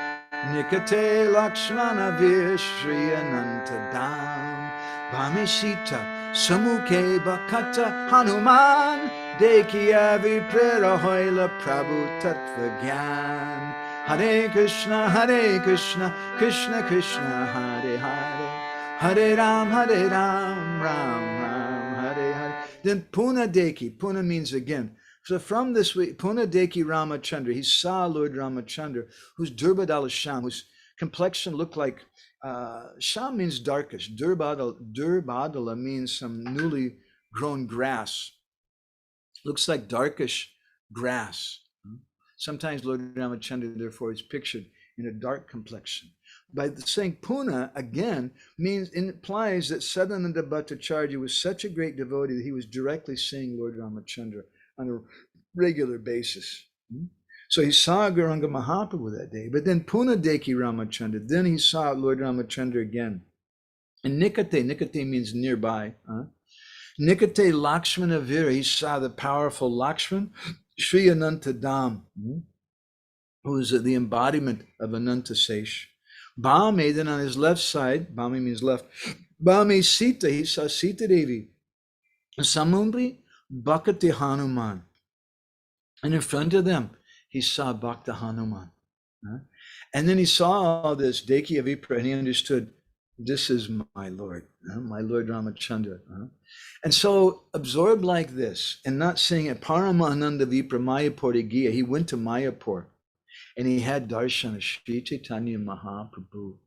Nikate Lakshmana Vishri Anantadam Bami Sita Samukhe Bhakata Hanuman Deki Avi Prera Hoila Prabhu Tattva Gyan Hare Krishna, Krishna Krishna, Hare Hare, Hare Ram, Ram Ram, Hare Hare. Then Punadeki, Puna means again. So from this way, Punadeki Ramachandra, he saw Lord Ramachandra, whose Durbadala Sham, whose complexion looked like, Sham means darkish. Durbadala means some newly grown grass. Looks like darkish grass. Sometimes Lord Ramachandra, therefore, is pictured in a dark complexion. By saying Puna, again, implies that Sadananda Bhattacharya was such a great devotee that he was directly seeing Lord Ramachandra on a regular basis. So he saw Gauranga Mahaprabhu that day, but then Punadeki Ramachandra, then he saw Lord Ramachandra again. And Nikate means nearby. Nikate Lakshmana Vira, he saw the powerful Lakshman, Sri Anantadam, who is the embodiment of Ananta Sesh. Bhami, then on his left side, Bhami means left, Bhami Sita, he saw Sita Devi. Samundri, Bhakti Hanuman. And in front of them, he saw Bhakta Hanuman. And then he saw all this, Deki Avipra, and he understood, this is my Lord Ramachandra. And so, absorbed like this, and not seeing it, Paramahananda Vipra Mayapur Giya, he went to Mayapur, and he had darshan of Sri Chaitanya Mahaprabhu.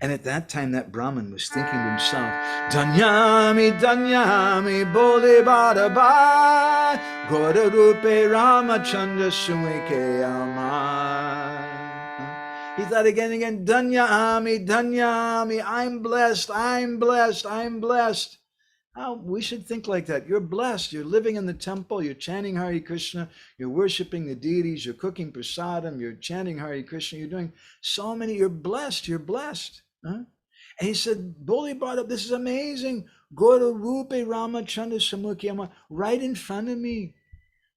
And at that time, that Brahmin was thinking to himself, Danyami, Bole Badaba, Gora Rupe Ramachandra Sumike Amar. He thought again, Danyami, I'm blessed. How we should think like that. You're blessed. You're living in the temple. You're chanting Hare Krishna. You're worshiping the deities. You're cooking prasadam. You're chanting Hare Krishna. You're doing so many. You're blessed. And he said, Boli brought up, this is amazing. Guru Rupe Ramachandra Samukhiyama, right in front of me.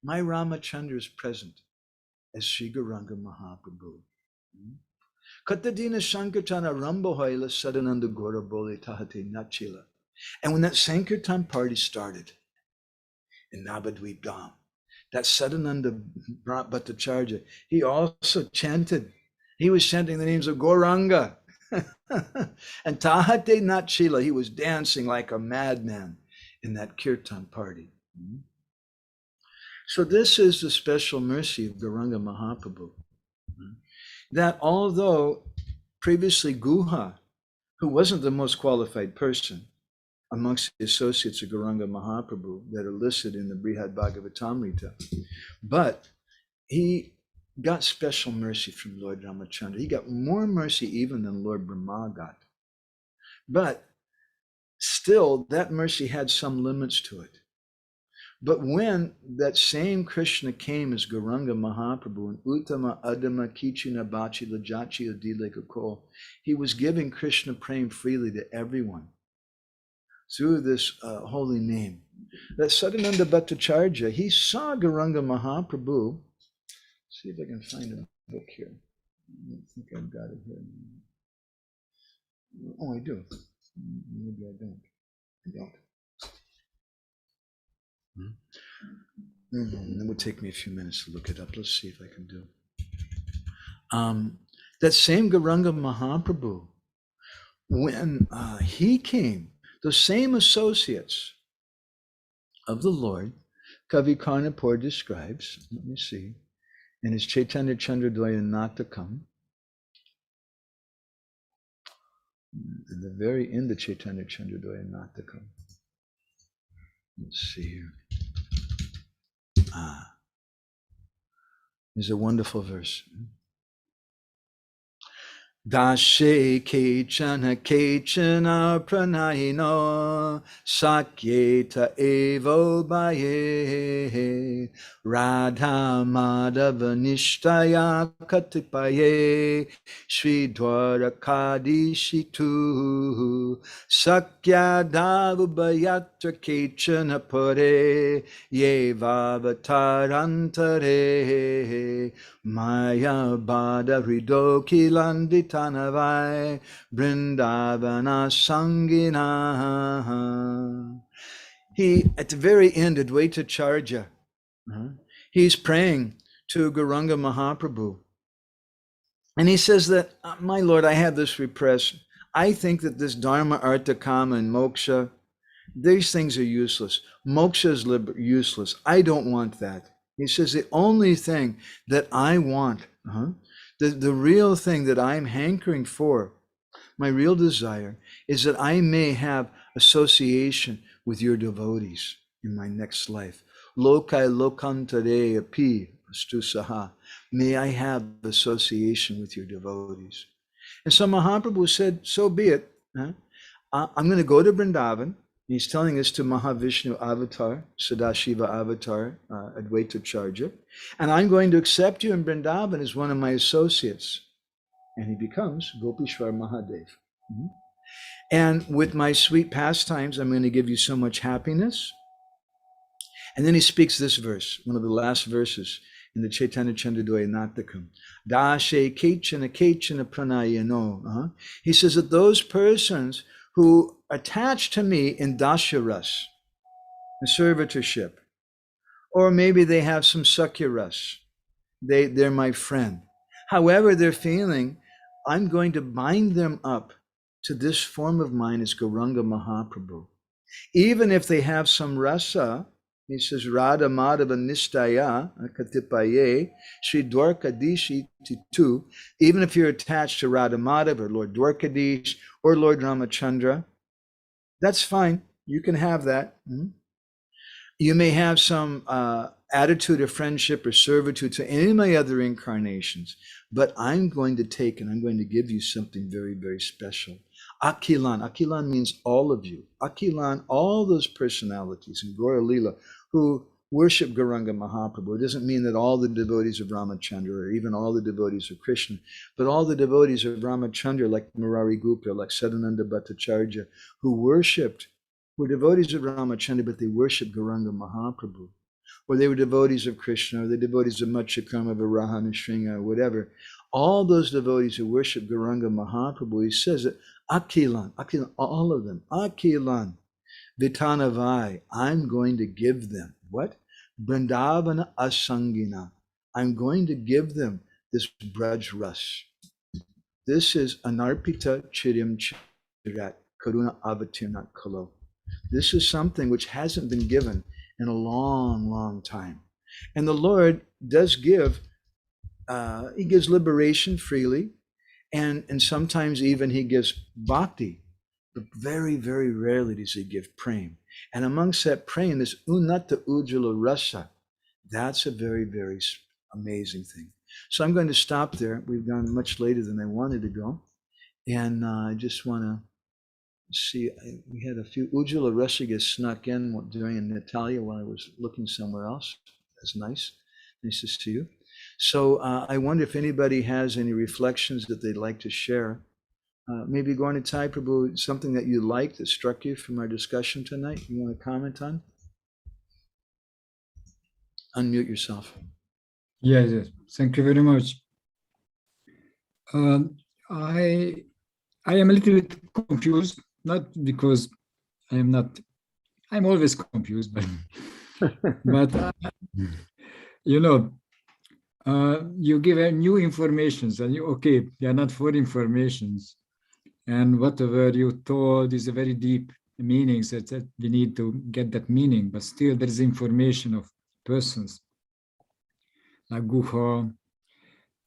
My Ramachandra is present as Sri Gauranga Mahaprabhu. Katadina Sankirtana Rambohaila Sadananda Gora Boli Tahate Nachila. And when that Sankirtan party started in Navadvip Dham, that Sadananda Bhattacharya, he also chanted. He was chanting the names of Gauranga. And Tahate Nachila, he was dancing like a madman in that Kirtan party. So this is the special mercy of Gauranga Mahaprabhu. That although previously Guha, who wasn't the most qualified person amongst the associates of Gauranga Mahaprabhu that are listed in the Brihad Bhagavatamrita, but he got special mercy from Lord Ramachandra. He got more mercy even than Lord Brahma got. But still, that mercy had some limits to it. But when that same Krishna came as Gauranga Mahaprabhu in Uttama Adama Kichuna Bachi Lajachi Adilekako, he was giving Krishna Prem freely to everyone through this holy name, that Sadananda Bhattacharya, he saw Gauranga Mahaprabhu. See if I can find a book here. I think I've got it here. Oh, I do. Maybe I don't. It would take me a few minutes to look it up. Let's see if I can do. That same Gauranga Mahaprabhu, when he came, those same associates of the Lord, Kavi Karnapur describes, let me see, in his Chaitanya Chandradvaya Natakam, in the very end of Chaitanya Chandradvaya Natakam. Let's see here. There's a wonderful verse. Dashe kechana pranayino sakyeta evo baye radha madhava nishtaya katipaye shri dwarakadishitu sakya davubayatra kechana pare ye vavatarantare Maya Bada Hrido Kilanditanavai Brindavana Sangina. He, at the very end, Advaita Charja, he's praying to Gauranga Mahaprabhu. And he says that, my Lord, I have this repressed. I think that this Dharma, Artha, Kama, and Moksha, these things are useless. Moksha is useless. I don't want that. He says the only thing that I want, the real thing that I'm hankering for, my real desire, is that I may have association with your devotees in my next life. Lokai lokantare api astu saha. May I have association with your devotees. And so Mahaprabhu said, so be it. I'm going to go to Vrindavan. He's telling this to Mahavishnu Avatar, Sadashiva Avatar, Advaita Charja. And I'm going to accept you in Vrindavan as one of my associates. And he becomes Gopishwar Mahadev. And with my sweet pastimes, I'm going to give you so much happiness. And then he speaks this verse, one of the last verses in the Chaitanya Chandradvaya Natakam. Dashe kechana pranayano. He says that those persons who attach to me in dasyaras, in servitorship, or maybe they have some sakyaras, they're my friend. However they're feeling, I'm going to bind them up to this form of mine as Gauranga Mahaprabhu. Even if they have some rasa, he says, Radha Madhava Nishtaya Katipaye Sri Dwarkadishi Titu, even if you're attached to Radha Madhava or Lord Dwarkadish or Lord Ramachandra, that's fine. You can have that. You may have some attitude of friendship or servitude to any of my other incarnations, but I'm going to take and I'm going to give you something very, very special. Akilan. Akilan means all of you. Akilan, all those personalities in Gaura Lila who worship Gauranga Mahaprabhu. It doesn't mean that all the devotees of Ramachandra or even all the devotees of Krishna, but all the devotees of Ramachandra like Murari Gupta, like Sadananda Bhattacharya, who were devotees of Ramachandra, but they worship Gauranga Mahaprabhu. Or they were devotees of Krishna, or the devotees of Matchakarma, Varaha, and Shringa, or whatever. All those devotees who worship Gauranga Mahaprabhu, he says that Akilan, all of them, Akilan, Vitanavai, I'm going to give them, what? Brindavana Asangina. I'm going to give them this Braj Ras. This is Anarpita-carim cirat, Karuna Avatirnat Kalo. This is something which hasn't been given in a long, long time. And the Lord does give, he gives liberation freely, and sometimes even he gives bhakti, but very, very rarely does he give prem. And amongst that prem, this unnata ujjala rasa, that's a very, very amazing thing. So I'm going to stop there. We've gone much later than I wanted to go. And I just want to see, we had a few Ujjala Rasigas snuck in during Natalia while I was looking somewhere else. That's nice. Nice to see you. So I wonder if anybody has any reflections that they'd like to share. Maybe Gauranitai Prabhu, something that you liked that struck you from our discussion tonight, you want to comment on? Unmute yourself. Yes, yes. Thank you very much. I am a little bit confused, not because I am not. I'm always confused, but you know, you give new informations, and okay, they are not for informations, and whatever you told is a very deep meanings that we need to get that meaning, but still there is information of persons like Guha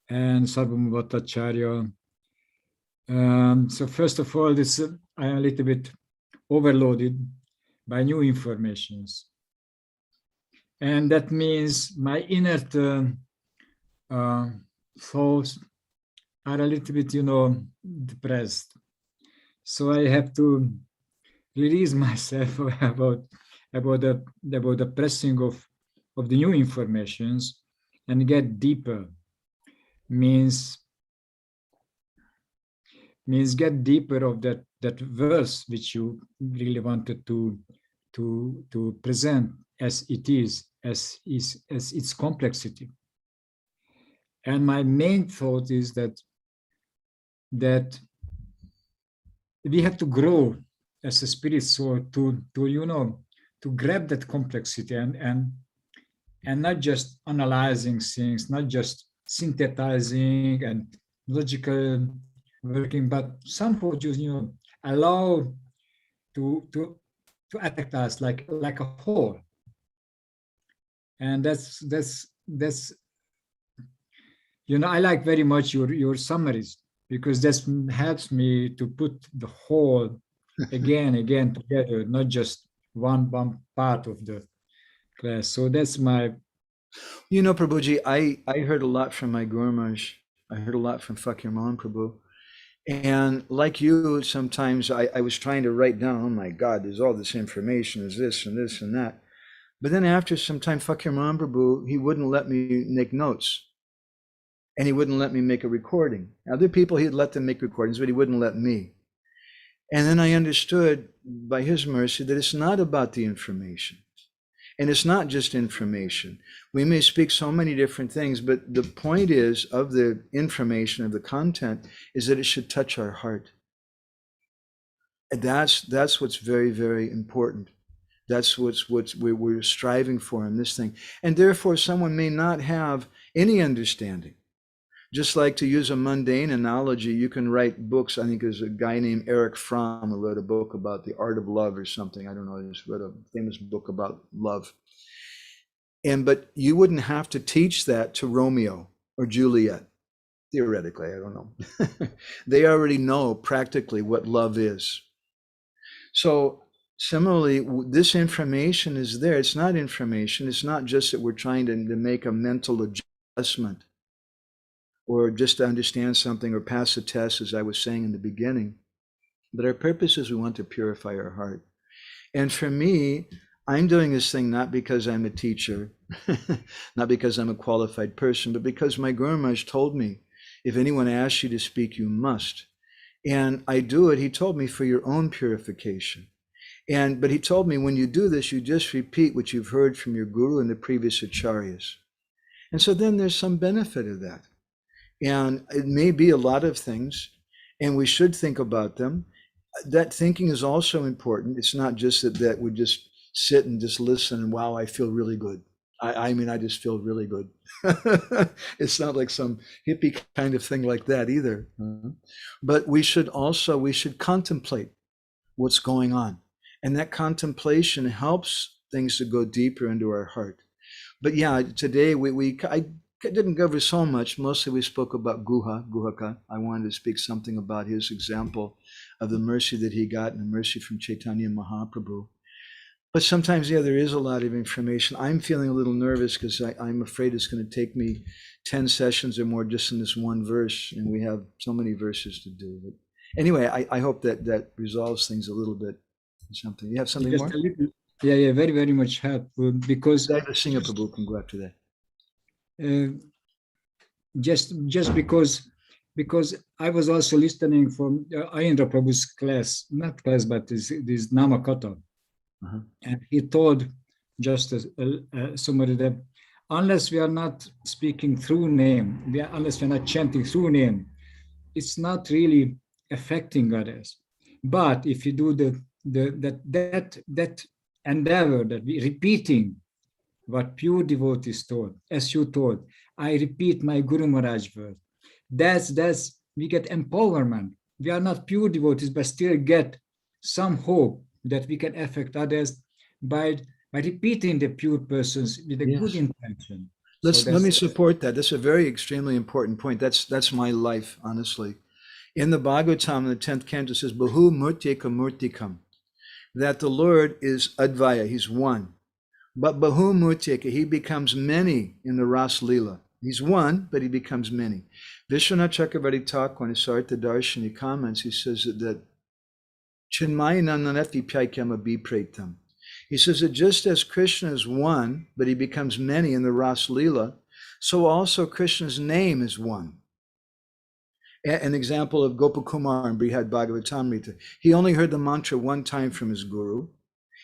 and Sarvabhaumacharya. So first of all, this I am a little bit overloaded by new informations, and that means my inner thoughts are a little bit, depressed. So I have to release myself about the pressing of the new informations and get deeper. Means get deeper of that verse which you really wanted to present as it is, as its complexity. And my main thought is that we have to grow as a spirit soul to grab that complexity and not just analyzing things, not just synthesizing and logical working, but somehow just allow to attack us like a whole. And that's I like very much your summaries, because that helps me to put the whole again together, not just one part of the class. So that's my. Prabhuji, I heard a lot from my Guru Maharaj. I heard a lot from Fakir Mohan Prabhu. And like you, sometimes I was trying to write down, oh my God, there's all this information, there's this and this and that. But then after some time, Fakir Mohan Prabhu, he wouldn't let me make notes. And he wouldn't let me make a recording. Other people, he'd let them make recordings, but he wouldn't let me. And then I understood by his mercy that it's not about the information. And it's not just information. We may speak so many different things, but the point is of the information, of the content, is that it should touch our heart. And that's what's very, very important. That's what's we're striving for in this thing. And therefore, someone may not have any understanding. Just like, to use a mundane analogy, you can write books. I think there's a guy named Erich Fromm who wrote a book about the art of love or something. I don't know. He just wrote a famous book about love. But you wouldn't have to teach that to Romeo or Juliet, theoretically. I don't know. They already know practically what love is. So similarly, this information is there. It's not information. It's not just that we're trying to make a mental adjustment, or just to understand something or pass a test, as I was saying in the beginning. But our purpose is we want to purify our heart. And for me, I'm doing this thing not because I'm a teacher, not because I'm a qualified person, but because my Guru Maharaj told me, if anyone asks you to speak, you must. And I do it, he told me, for your own purification. But he told me, when you do this, you just repeat what you've heard from your Guru and the previous acharyas. And so then there's some benefit of that. And it may be a lot of things, and we should think about them. That thinking is also important. It's not just that we just sit and just listen and, wow, I feel really good. I mean, I just feel really good. It's not like some hippie kind of thing like that either. But we should contemplate what's going on. And that contemplation helps things to go deeper into our heart. But yeah, today I didn't cover so much. Mostly we spoke about Guhaka. I wanted to speak something about his example of the mercy that he got, and the mercy from Chaitanya Mahaprabhu. But sometimes, yeah, there is a lot of information. I'm feeling a little nervous because I'm afraid it's going to take me 10 sessions or more just in this one verse, and we have so many verses to do. But anyway, I hope that resolves things a little bit. Something. You have something Just more? a little, yeah, very, very much helpful, because Singha Prabhu can go after that. Just because I was also listening from Ayendra Prabhu's class, not class, but this Namakata. And he told just somebody that unless we are not speaking through name, unless we are not chanting through name, it's not really affecting others. But if you do that endeavor, that we repeating what pure devotees taught, as you taught, I repeat my Guru Maharaj word. That's we get empowerment. We are not pure devotees, but still get some hope that we can affect others by repeating the pure persons with a good intention. So Let me that's support that. That's a very extremely important point. That's my life, honestly. In the Bhagavatam, in the 10th canto, it says, Bahu Murtyeka Murtikam, that the Lord is Advaya, he's one. But Bahu Murtyeka, he becomes many in the Ras Lila. He's one, but he becomes many. Vishwanath Chakravarti Thakur, in his Sarta Darshan, he comments, he says that Chinmaya Nananathi Pyaikyama Bipretam. He says that just as Krishna is one, but he becomes many in the Ras Lila, so also Krishna's name is one. An example of Gopakumar in Brihad Bhagavatamrita. He only heard the mantra one time from his guru.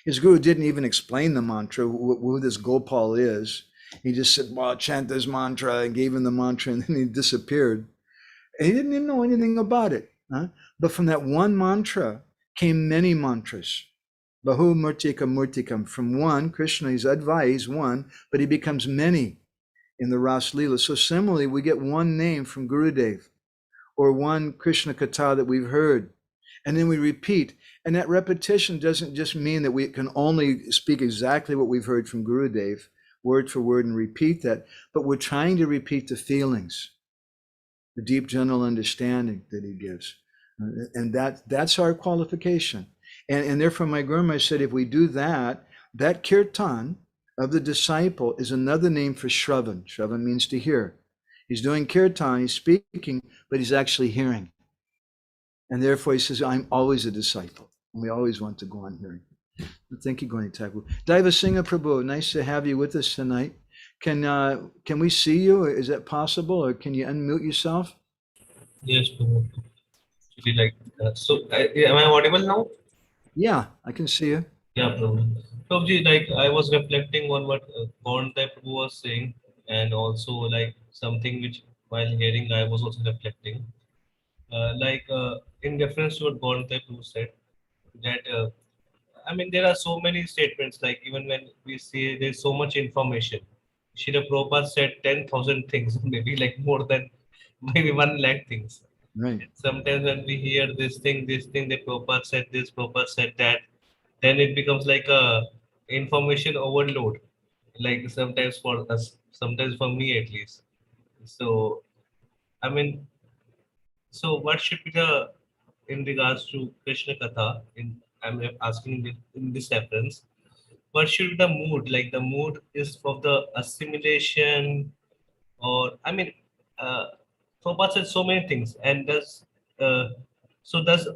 His guru didn't even explain the mantra, who this Gopal is. He just said, well, chant this mantra, and gave him the mantra, and then he disappeared. And he didn't even know anything about it. Huh? But from that one mantra came many mantras. Bahu Murtika Murtikam. From one, Krishna is Advaya, he's one, but he becomes many in the Ras Lila. So similarly, we get one name from Gurudev, or one Krishna Katha that we've heard, and then we repeat. And that repetition doesn't just mean that we can only speak exactly what we've heard from Gurudev, word for word, and repeat that, but we're trying to repeat the feelings, the deep general understanding that he gives. And that's our qualification. And therefore my Guru Maharaj said, if we do that, that kirtan of the disciple is another name for Shravan. Shravan means to hear. He's doing kirtan, he's speaking, but he's actually hearing. And therefore he says, I'm always a disciple. And we always want to go on hearing. Thank you, Gwani Thakur. Daiva Singha Prabhu, nice to have you with us tonight. Can we see you? Is that possible? Or can you unmute yourself? Yes, Prabhu. Actually, am I audible now? Yeah, I can see you. Yeah, Prabhu. Prabhuji, like I was reflecting on what Prabhu was saying, and also like something which while hearing I was also reflecting. In reference to what Prabhu said, that I mean there are so many statements. Like even when we see there's so much information, Srila Prabhupada said 10,000 things, maybe like more than maybe 1 lakh things. Right. Sometimes when we hear this thing, the Prabhupada said this, Prabhupada said that, then it becomes like a information overload. Like sometimes for us, sometimes for me at least. So, I mean, so what should be the, in regards to Krishna Katha, I'm asking in this reference, what should be the mood? Like the mood is of the assimilation, or I mean, uh, Prabhupada said so many things, and uh, does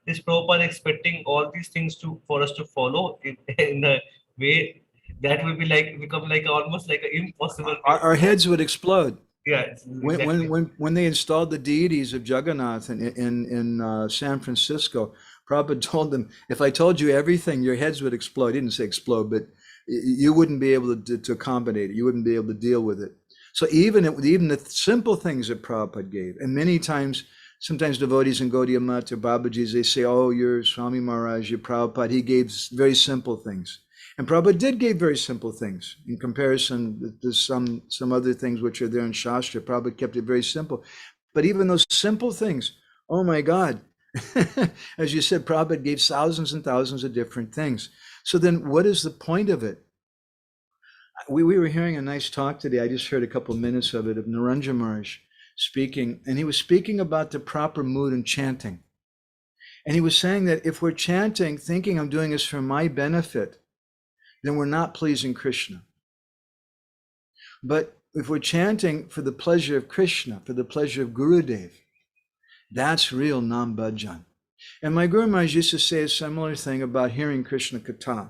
is Prabhupada expecting all these things for us to follow in a way that will be like become like almost like an impossible thing? Our heads would explode. Yeah, exactly. When they installed the deities of Jagannath in San Francisco, Prabhupada told them, if I told you everything, your heads would explode. He didn't say explode, but you wouldn't be able to accommodate it. You wouldn't be able to deal with it. So even the simple things that Prabhupada gave, and many times, sometimes devotees in Gaudiya Math or Babaji's, they say, oh, you're Swami Maharaj, you're Prabhupada. He gave very simple things. And Prabhupada did give very simple things in comparison to some other things which are there in Shastra. Prabhupada kept it very simple. But even those simple things, oh my God, as you said, Prabhupada gave thousands and thousands of different things. So then what is the point of it? We were hearing a nice talk today. I just heard a couple of minutes of it, of Narendra Maharaj speaking, and he was speaking about the proper mood in chanting. And he was saying that if we're chanting, thinking I'm doing this for my benefit, then we're not pleasing Krishna. But if we're chanting for the pleasure of Krishna, for the pleasure of Gurudev, that's real Nam Bhajan. And my Guru Maharaj used to say a similar thing about hearing Krishna Katha.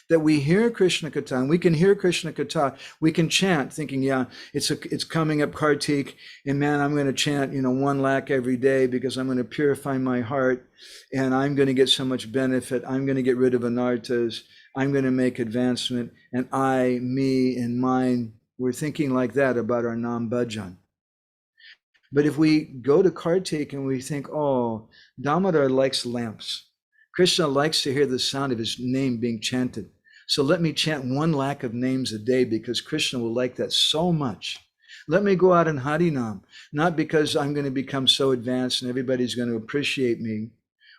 That we hear Krishna Katha, and we can hear Krishna Katha, we can chant thinking, yeah, it's coming up Kartik, and man, I'm going to chant, 1 lakh every day because I'm going to purify my heart, and I'm going to get so much benefit. I'm going to get rid of anarthas. I'm going to make advancement, and I, me, and mine. We're thinking like that about our Nam Bhajan. But if we go to Kartik and we think, oh, Damodar likes lamps. Krishna likes to hear the sound of his name being chanted. So let me chant 1 lakh of names a day because Krishna will like that so much. Let me go out in Harinam, not because I'm going to become so advanced and everybody's going to appreciate me,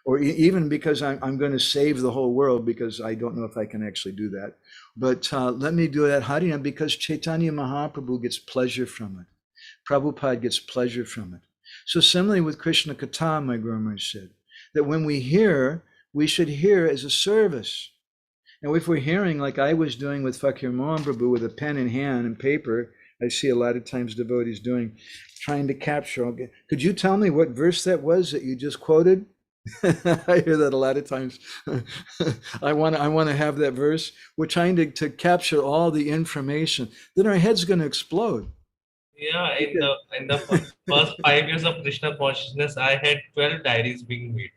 or even because I'm going to save the whole world, because I don't know if I can actually do that. But let me do that Harinam because Chaitanya Mahaprabhu gets pleasure from it. Prabhupada gets pleasure from it. So similarly with Krishna Katha, my Guru Maharaj said, that when we hear, we should hear as a service. And if we're hearing like I was doing with Fakir Mohan Prabhu with a pen in hand and paper, I see a lot of times devotees doing, trying to capture. Okay. Could you tell me what verse that was that you just quoted? I hear that a lot of times. I want to have that verse. We're trying to capture all the information. Then our head's going to explode. Yeah, in the first 5 years of Krishna consciousness, I had 12 diaries being made.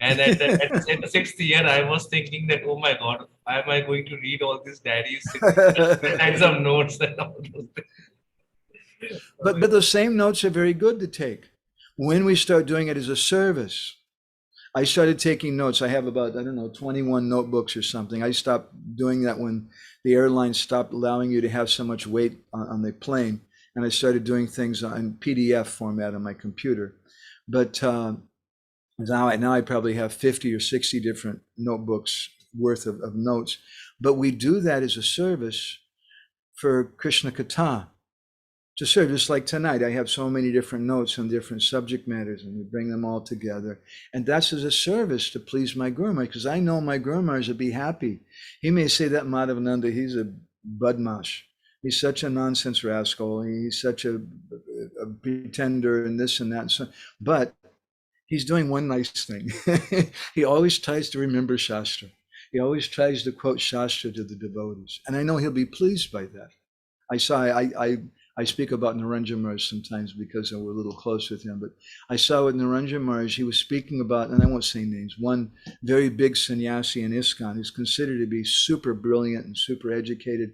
And at the 6th year, I was thinking that, oh my God, how am I going to read all these diaries and some notes and all those things? But those same notes are very good to take when we start doing it as a service. I started taking notes. I have about, 21 notebooks or something. I stopped doing that when the airlines stopped allowing you to have so much weight on the plane. And I started doing things in PDF format on my computer. But now I probably have 50 or 60 different notebooks worth of notes. But we do that as a service for Krishna Katha. To serve, just like tonight, I have so many different notes on different subject matters, and we bring them all together. And that's as a service to please my Guru Maharaj, because I know my Guru Maharaj will be happy. He may say that Madhavananda, he's a badmash. He's such a nonsense rascal. He's such a pretender and this and that. And so, but he's doing one nice thing. He always tries to remember Shastra. He always tries to quote Shastra to the devotees. And I know he'll be pleased by that. I speak about Naranjan Maharaj sometimes because we're a little close with him, but I saw with Naranjan Maharaj, he was speaking about, and I won't say names, one very big sannyasi in ISKCON who's considered to be super brilliant and super educated.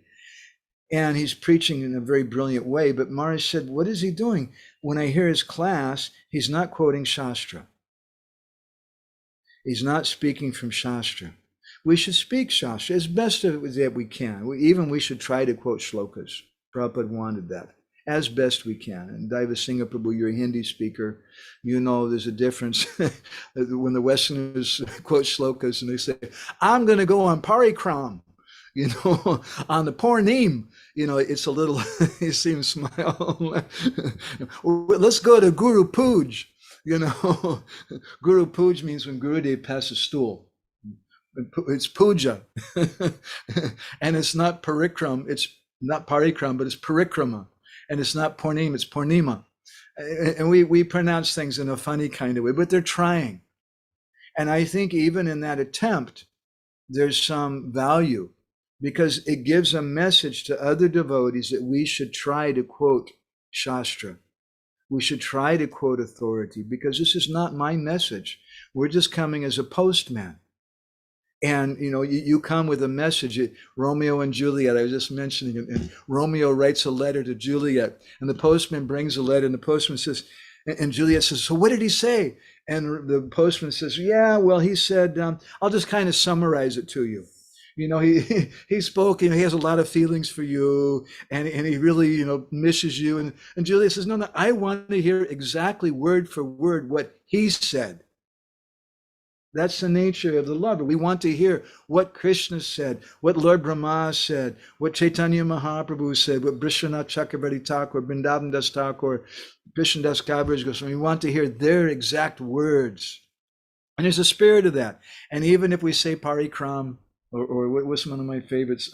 And he's preaching in a very brilliant way. But Maharaj said, what is he doing? When I hear his class, he's not quoting Shastra. He's not speaking from Shastra. We should speak Shastra as best that we can. We should try to quote shlokas. Prabhupada wanted that as best we can. And Daiva Singha Prabhu, you're a Hindi speaker. You know there's a difference when the Westerners quote shlokas and they say, I'm going to go on parikram, on the Purnim. It's a little, you see him smile. Let's go to Guru Puj. Guru Puj means when Gurudev passes stool. It's puja. And it's not parikram, it's not parikram, but it's parikrama. And it's not Purnim, it's Purnima. And we pronounce things in a funny kind of way, but they're trying. And I think even in that attempt, there's some value because it gives a message to other devotees that we should try to quote Shastra. We should try to quote authority because this is not my message. We're just coming as a postman. And, you come with a message, Romeo and Juliet, I was just mentioning, and Romeo writes a letter to Juliet, and the postman brings a letter, and the postman says, and Juliet says, so what did he say? And the postman says, yeah, well, he said, I'll just kind of summarize it to you. He spoke, he has a lot of feelings for you, and he really, misses you. And Juliet says, no, I want to hear exactly word for word what he said. That's the nature of the lover. We want to hear what Krishna said, what Lord Brahma said, what Chaitanya Mahaprabhu said, what Vishwanath Chakravarti Thakur, Vrindavan Das Thakur, Krishna Das Kaviraj Goswami. We want to hear their exact words. And there's a spirit of that. And even if we say parikram, or what was one of my favorites,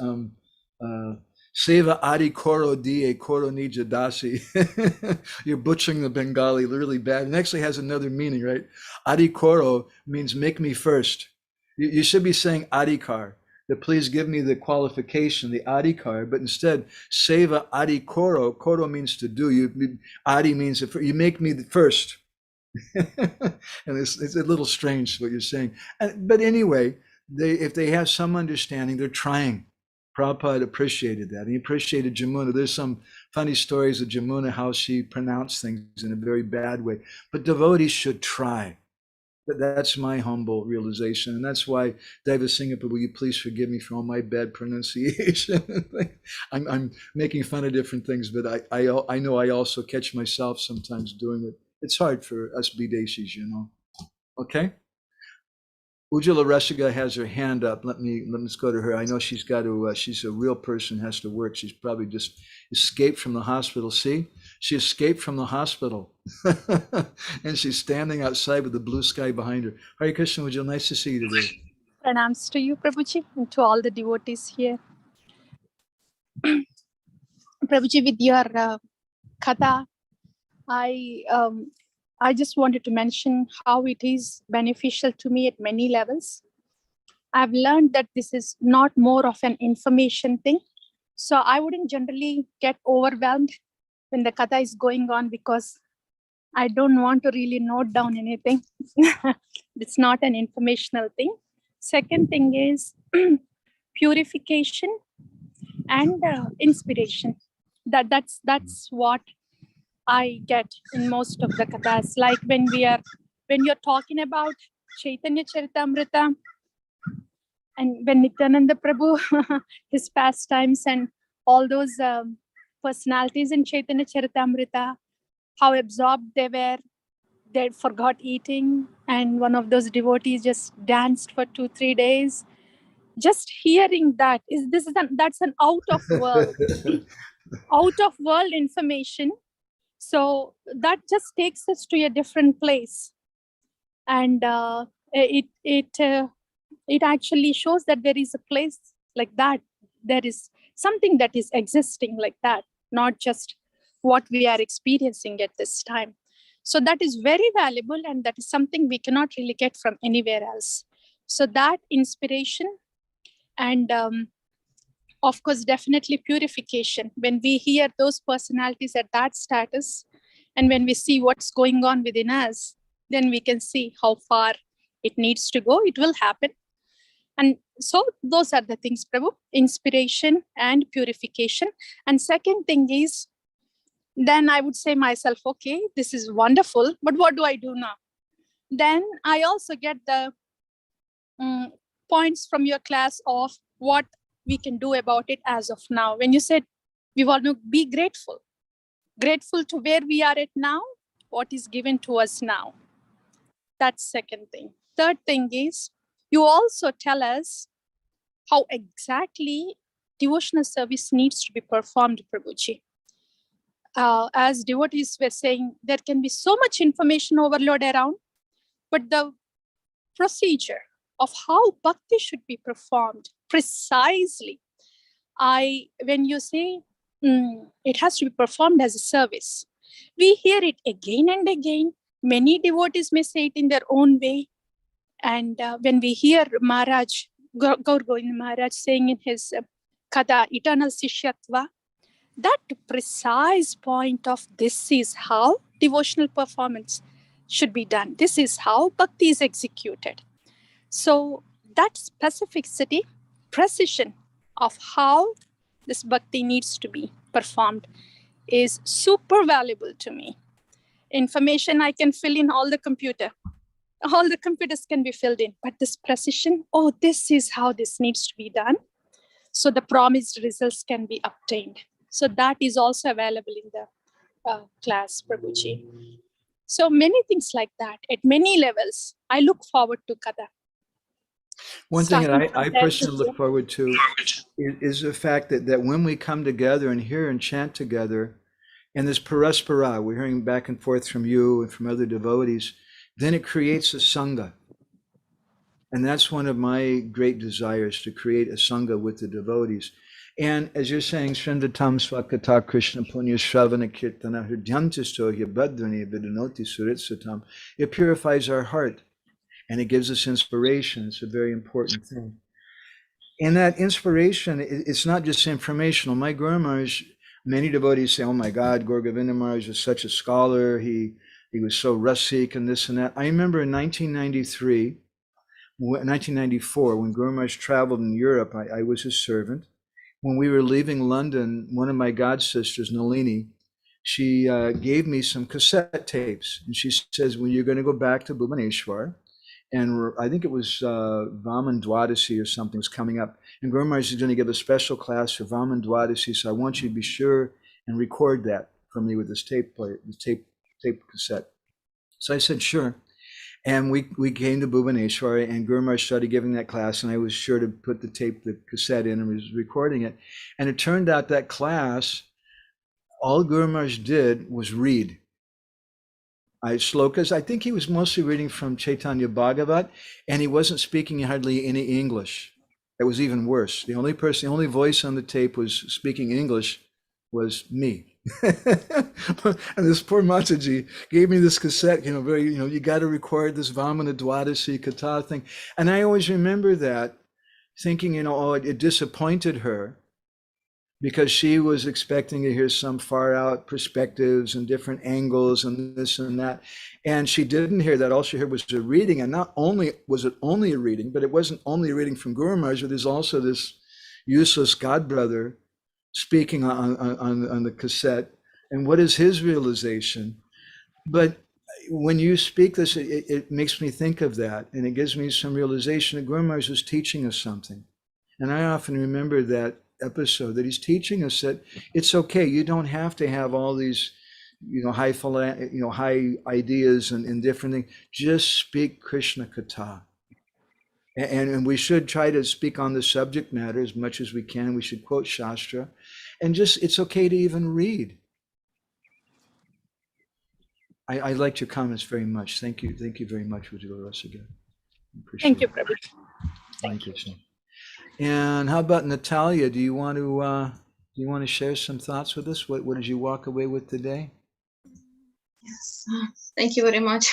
Seva Adi Koro Die Koro Nija Dasi. You're butchering the Bengali really bad. It actually has another meaning, right? Adi Koro means make me first. You should be saying Adikar, that please give me the qualification, the Adikar, but instead, Seva Adi Koro. Koro means to do. Adi means you make me the first. And it's a little strange what you're saying. But anyway, if they have some understanding, they're trying. Prabhupada appreciated that. He appreciated Jamuna. There's some funny stories of Jamuna, how she pronounced things in a very bad way. But devotees should try. But that's my humble realization. And that's why, Deva Singapore, will you please forgive me for all my bad pronunciation? I'm making fun of different things, but I know I also catch myself sometimes doing it. It's hard for us Bideshis, you know. Okay? Ujjwala Rasiga has her hand up. Let me go to her. I know she's got to, she's a real person, has to work. She's probably just escaped from the hospital. See, she escaped from the hospital. And she's standing outside with the blue sky behind her. Hare Krishna, Ujjwala, nice to see you today. Pranams to you, Prabhuji, and to all the devotees here. Prabhuji, with your katha, I just wanted to mention how it is beneficial to me at many levels. I've learned that this is not more of an information thing. So I wouldn't generally get overwhelmed when the katha is going on because I don't want to really note down anything. It's not an informational thing. Second thing is purification and inspiration. That's what I get in most of the kathas. Like when you're talking about Chaitanya Charitamrita and when Nityananda Prabhu, his pastimes and all those personalities in Chaitanya Charitamrita, how absorbed they were, they forgot eating, and one of those devotees just danced for 2-3 days. Just hearing that that's an out of world information. So that just takes us to a different place, and it actually shows that there is a place like that. There is something that is existing like that, not just what we are experiencing at this time. So that is very valuable, and that is something we cannot really get from anywhere else. So that inspiration and of course, definitely purification. When we hear those personalities at that status, and when we see what's going on within us, then we can see how far it needs to go. It will happen. And so those are the things, Prabhu, inspiration and purification. And second thing is, then I would say myself, okay, this is wonderful, but what do I do now? Then I also get the points from your class of what we can do about it as of now. When you said we want to be grateful to where we are at now, what is given to us now. That's second thing. Third thing is, you also tell us how exactly devotional service needs to be performed, Prabhuji. As devotees were saying, there can be so much information overload around, but the procedure of how bhakti should be performed precisely, when you say it has to be performed as a service, we hear it again and again. Many devotees may say it in their own way. And when we hear Maharaj, Gaur Govind Maharaj saying in his Katha, Eternal Sishyatva, that precise point of this is how devotional performance should be done. This is how bhakti is executed. So that specificity, precision of how this bhakti needs to be performed is super valuable to me. Information I can fill in all the computers can be filled in, but this precision, oh, this is how this needs to be done. So the promised results can be obtained. So that is also available in the class, Prabhuji. So many things like that at many levels. I look forward to Katha. One thing that I personally look forward to is the fact that when we come together and hear and chant together, and this paraspara, we're hearing back and forth from you and from other devotees, then it creates a sangha. And that's one of my great desires, to create a sangha with the devotees. And as you're saying, Srindatam Svakata Krishna Punya Shravana Kirtana Hridyantisto Yabhadrani Vidanoti Suritsatam. It purifies our heart and it gives us inspiration. It's a very important thing. And that inspiration, it's not just informational. My Guru Maharaj, many devotees say, oh my God, Gaur Govinda Maharaj was such a scholar. He was so rasik and this and that. I remember in 1993, 1994, when Guru Maharaj traveled in Europe, I was his servant. When we were leaving London, one of my god sisters, Nalini, she gave me some cassette tapes. And she says, when you're going to go back to Bhubaneswar, and I think it was Vaman Dwadasi or something was coming up. And Guru Maharaj is going to give a special class for Vaman Dwadasi, so I want you to be sure and record that for me with this tape player, this tape cassette. So I said, sure. And we came to Bhubaneswar, and Guru Maharaj started giving that class, and I was sure to put the cassette in and was recording it. And it turned out that class, all Guru Maharaj did was read. Shlokas. I think he was mostly reading from Chaitanya Bhagavat, and he wasn't speaking hardly any English. It was even worse. The only voice on the tape was speaking English was me. And this poor Mataji gave me this cassette, you got to record this Vamana Dwadasi Katha thing. And I always remember that, thinking, it disappointed her, because she was expecting to hear some far out perspectives and different angles and this and that. And she didn't hear that. All she heard was a reading. And not only was it only a reading, but it wasn't only a reading from Guru Maharaj, but there's also this useless godbrother speaking on the cassette. And what is his realization? But when you speak this, it makes me think of that. And it gives me some realization that Guru Maharaj was teaching us something. And I often remember that episode, that he's teaching us that it's okay. You don't have to have all these, high ideas and different things. Just speak Krishna Katha. And we should try to speak on the subject matter as much as we can. We should quote Shastra. And it's okay to even read. I liked your comments very much. Thank you. Thank you very much, Vijay Rasiga. Thank you, Prabhu. Thank you. And how about Natalia? Do you want to share some thoughts with us? What did you walk away with today? Yes, thank you very much.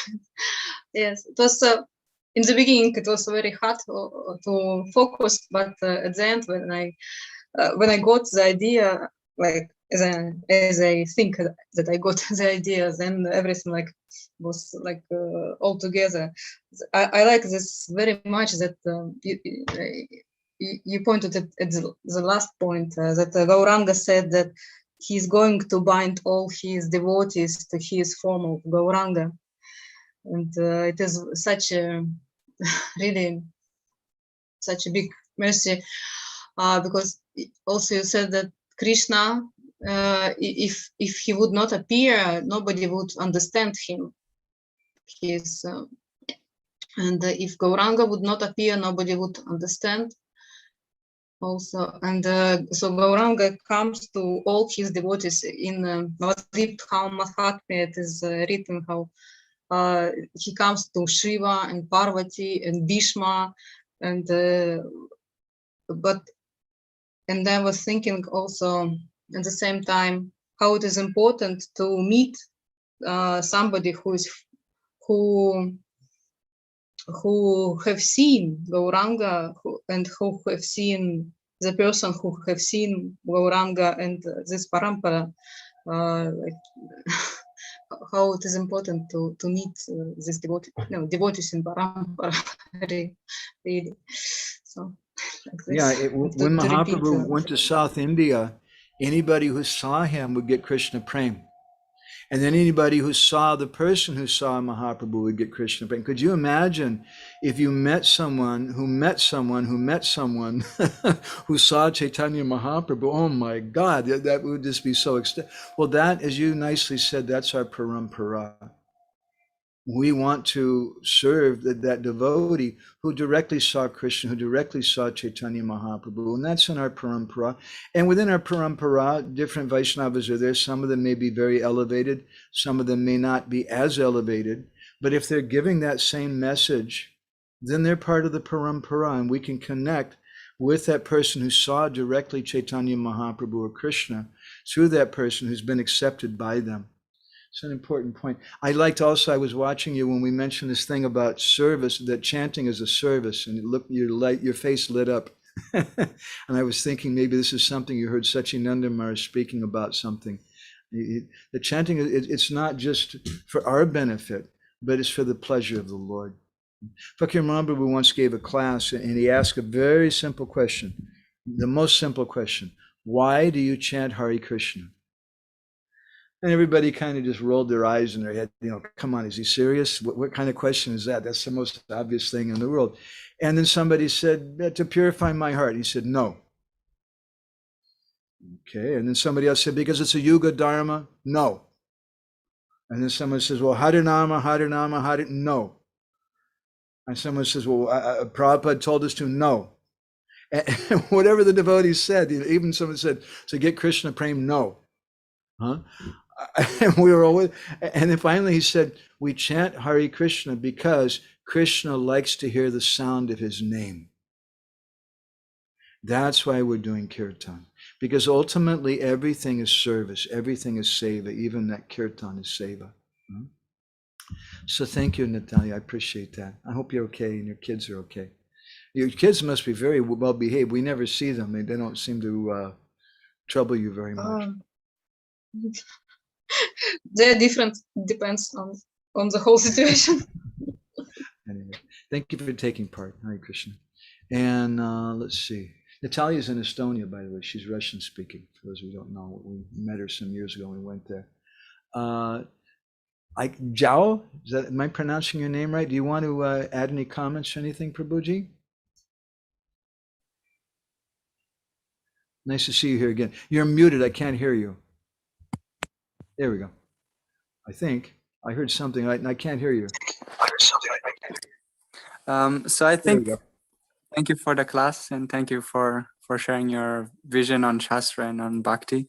Yes, it was in the beginning. It was very hard to focus, but at the end, when I got the idea, like as I think that I got the idea, then everything was all together. I like this very much, that you pointed at the last point, that Gauranga said that he's going to bind all his devotees to his form of Gauranga. And it is such a really such a big mercy, because also you said that Krishna, if he would not appear, nobody would understand him. And if Gauranga would not appear, nobody would understand. Also, and so Gauranga comes to all his devotees in Navadvip Mahatmya. It is written how he comes to Shiva and Parvati and Bhishma, and I was thinking also at the same time how it is important to meet somebody who have seen Gauranga, and who have seen the person who have seen Gauranga and this parampara, how it is important to meet this devotees in parampara, really. So, like this. Yeah, when Mahaprabhu went to South India, anybody who saw him would get Krishna Prem. And then anybody who saw the person who saw Mahaprabhu would get Krishna Prem. Could you imagine if you met someone who met someone who met someone who saw Chaitanya Mahaprabhu? Oh my God, that would just be so well, that, as you nicely said, that's our parampara. We want to serve that devotee who directly saw Krishna, who directly saw Chaitanya Mahaprabhu, and that's in our parampara. And within our parampara, different Vaishnavas are there. Some of them may be very elevated, some of them may not be as elevated, but if they're giving that same message, then they're part of the parampara, and we can connect with that person who saw directly Chaitanya Mahaprabhu or Krishna through that person who's been accepted by them. It's an important point. I was watching you when we mentioned this thing about service, that chanting is a service, and your face lit up. And I was thinking maybe this is something you heard Sachinanda Maharaj speaking about something. The chanting, it's not just for our benefit, but it's for the pleasure of the Lord. Fakir Mahaprabhu once gave a class and he asked a very simple question, the most simple question. Why do you chant Hare Krishna? And everybody kind of just rolled their eyes in their head, come on, is he serious? What kind of question is that? That's the most obvious thing in the world. And then somebody said, to purify my heart. He said, no. Okay. And then somebody else said, because it's a Yuga Dharma? No. And then someone says, well, Harinama, Harinama, no. And someone says, well, Prabhupada told us to, no. And whatever the devotees said, even someone said, to get Krishna Prem, no. Huh? And we were always, and then finally he said, we chant Hare Krishna because Krishna likes to hear the sound of his name. That's why we're doing kirtan, because ultimately everything is service, everything is seva, even that kirtan is seva. So thank you, Natalia. I appreciate that. I hope you're okay and your kids are okay. Your kids must be very well behaved. We never see them. They don't seem to trouble you very much. They're different. Depends on the whole situation. Anyway, thank you for taking part. Hare Krishna. And let's see. Natalia's in Estonia, by the way. She's Russian speaking. For those who don't know, we met her some years ago. We went there. Zhao, am I pronouncing your name right? Do you want to add any comments or anything, Prabhuji? Nice to see you here again. You're muted. I can't hear you. There we go. I think I heard something. I can't hear you. So I think, thank you for the class and thank you for sharing your vision on Shastra and on Bhakti.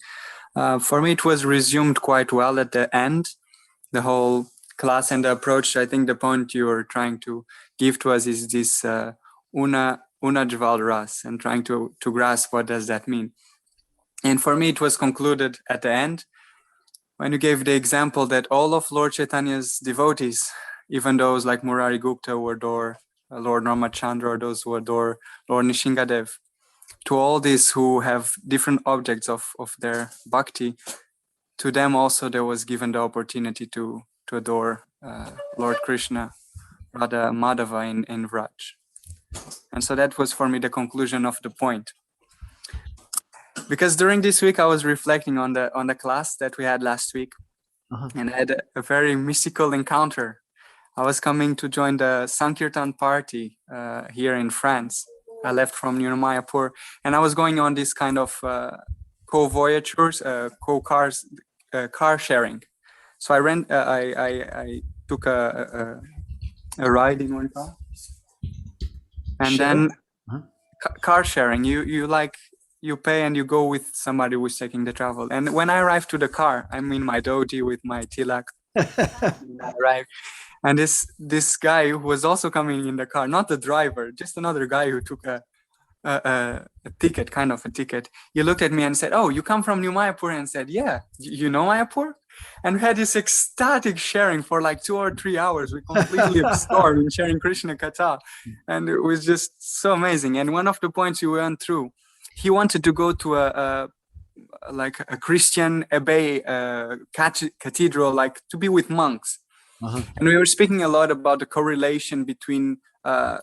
For me, it was resumed quite well at the end, the whole class and the approach. I think the point you were trying to give to us is this Una Jval Ras, and trying to grasp what does that mean. And for me, it was concluded at the end when you gave the example that all of Lord Chaitanya's devotees, even those like Murari Gupta who adore Lord Ramachandra, or those who adore Lord Nishingadev, to all these who have different objects of their bhakti, to them also there was given the opportunity to adore Lord Krishna, Radha Madhava in Vraj. And so that was for me the conclusion of the point. Because during this week I was reflecting on the class that we had last week, and I had a very mystical encounter. I was coming to join the Sankirtan party here in France. I left from Mayapur, and I was going on this kind of co-voyagers, car sharing. So I took a ride in one car, and then car sharing. You pay and you go with somebody who's taking the travel. And when I arrived to the car, I'm in my dhoti with my tilak. I arrived, and this guy who was also coming in the car, not the driver, just another guy who took a ticket, kind of a ticket. He looked at me and said, "Oh, you come from New Mayapur?" And said, "Yeah, you know Mayapur?" And we had this ecstatic sharing for like 2 or 3 hours. We completely absorbed in sharing Krishna Katha. And it was just so amazing. And one of the points we went through, he wanted to go to a Christian abbey cathedral, like to be with monks. And we were speaking a lot about the correlation between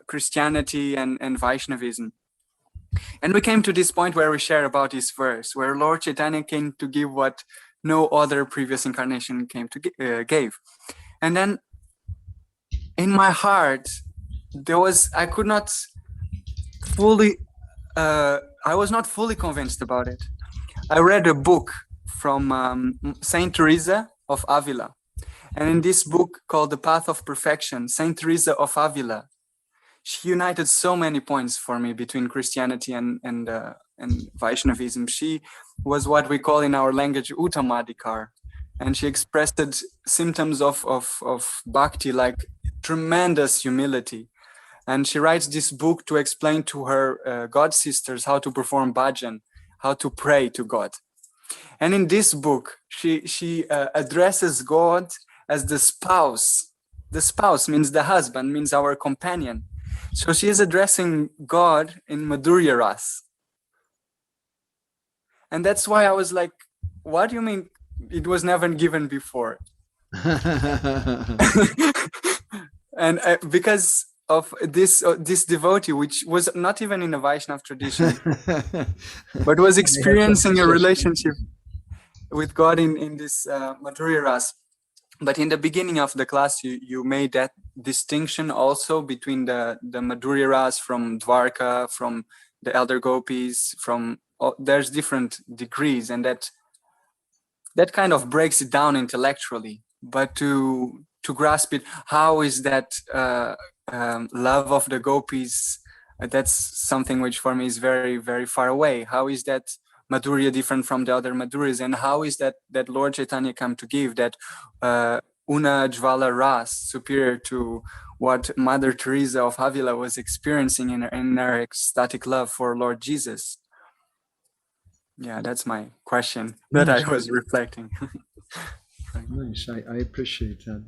Christianity and Vaishnavism. And we came to this point where we share about this verse, where Lord Chaitanya came to give what no other previous incarnation came to gave. And then in my heart, I was not fully convinced about it. I read a book from Saint Teresa of Avila. And in this book called The Path of Perfection, Saint Teresa of Avila, she united so many points for me between Christianity and Vaishnavism. She was what we call in our language Uttamadikar. And she expressed symptoms of bhakti, like tremendous humility. And she writes this book to explain to her god sisters how to perform bhajan, how to pray to God. And in this book, she addresses God as the spouse. The spouse means the husband, means our companion. So she is addressing God in Madhurya Ras. And that's why I was like, what do you mean it was never given before? And because this devotee, which was not even in a Vaishnav tradition, but was experiencing a relationship with God in this Madhurya Ras. But in the beginning of the class, you made that distinction also between the Madhurya Ras from Dwarka, from the elder gopis, there's different degrees, and that kind of breaks it down intellectually. But to grasp it, how is that love of the gopis? That's something which for me is very, very far away. How is that Madhurya different from the other Madhuryas, and how is that Lord Chaitanya come to give that Una Jvala Ras superior to what Mother Teresa of Avila was experiencing in her ecstatic love for Lord Jesus? Yeah, that's my question that I was reflecting. Nice. I appreciate that.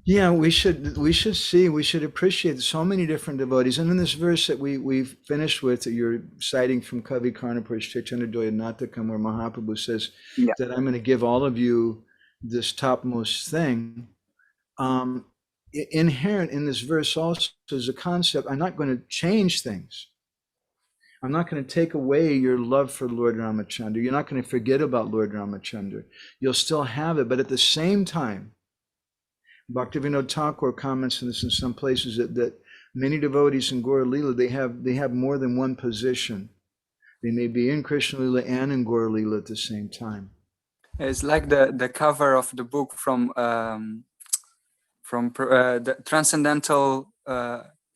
Yeah, we should appreciate so many different devotees. And in this verse that we've finished with, that you're citing from Kavi Karnapur's Chaitanya Doya Natakam, where Mahaprabhu says that I'm going to give all of you this topmost thing. Inherent in this verse also is a concept: I'm not going to change things. I'm not going to take away your love for Lord Ramachandra. You're not going to forget about Lord Ramachandra. You'll still have it, but at the same time, Bhaktivinoda Thakur comments on this in some places that many devotees in Gaura Lila, they have more than one position. They may be in Krishna Lila and in Gaura Lila at the same time. It's like the cover of the book from the Transcendental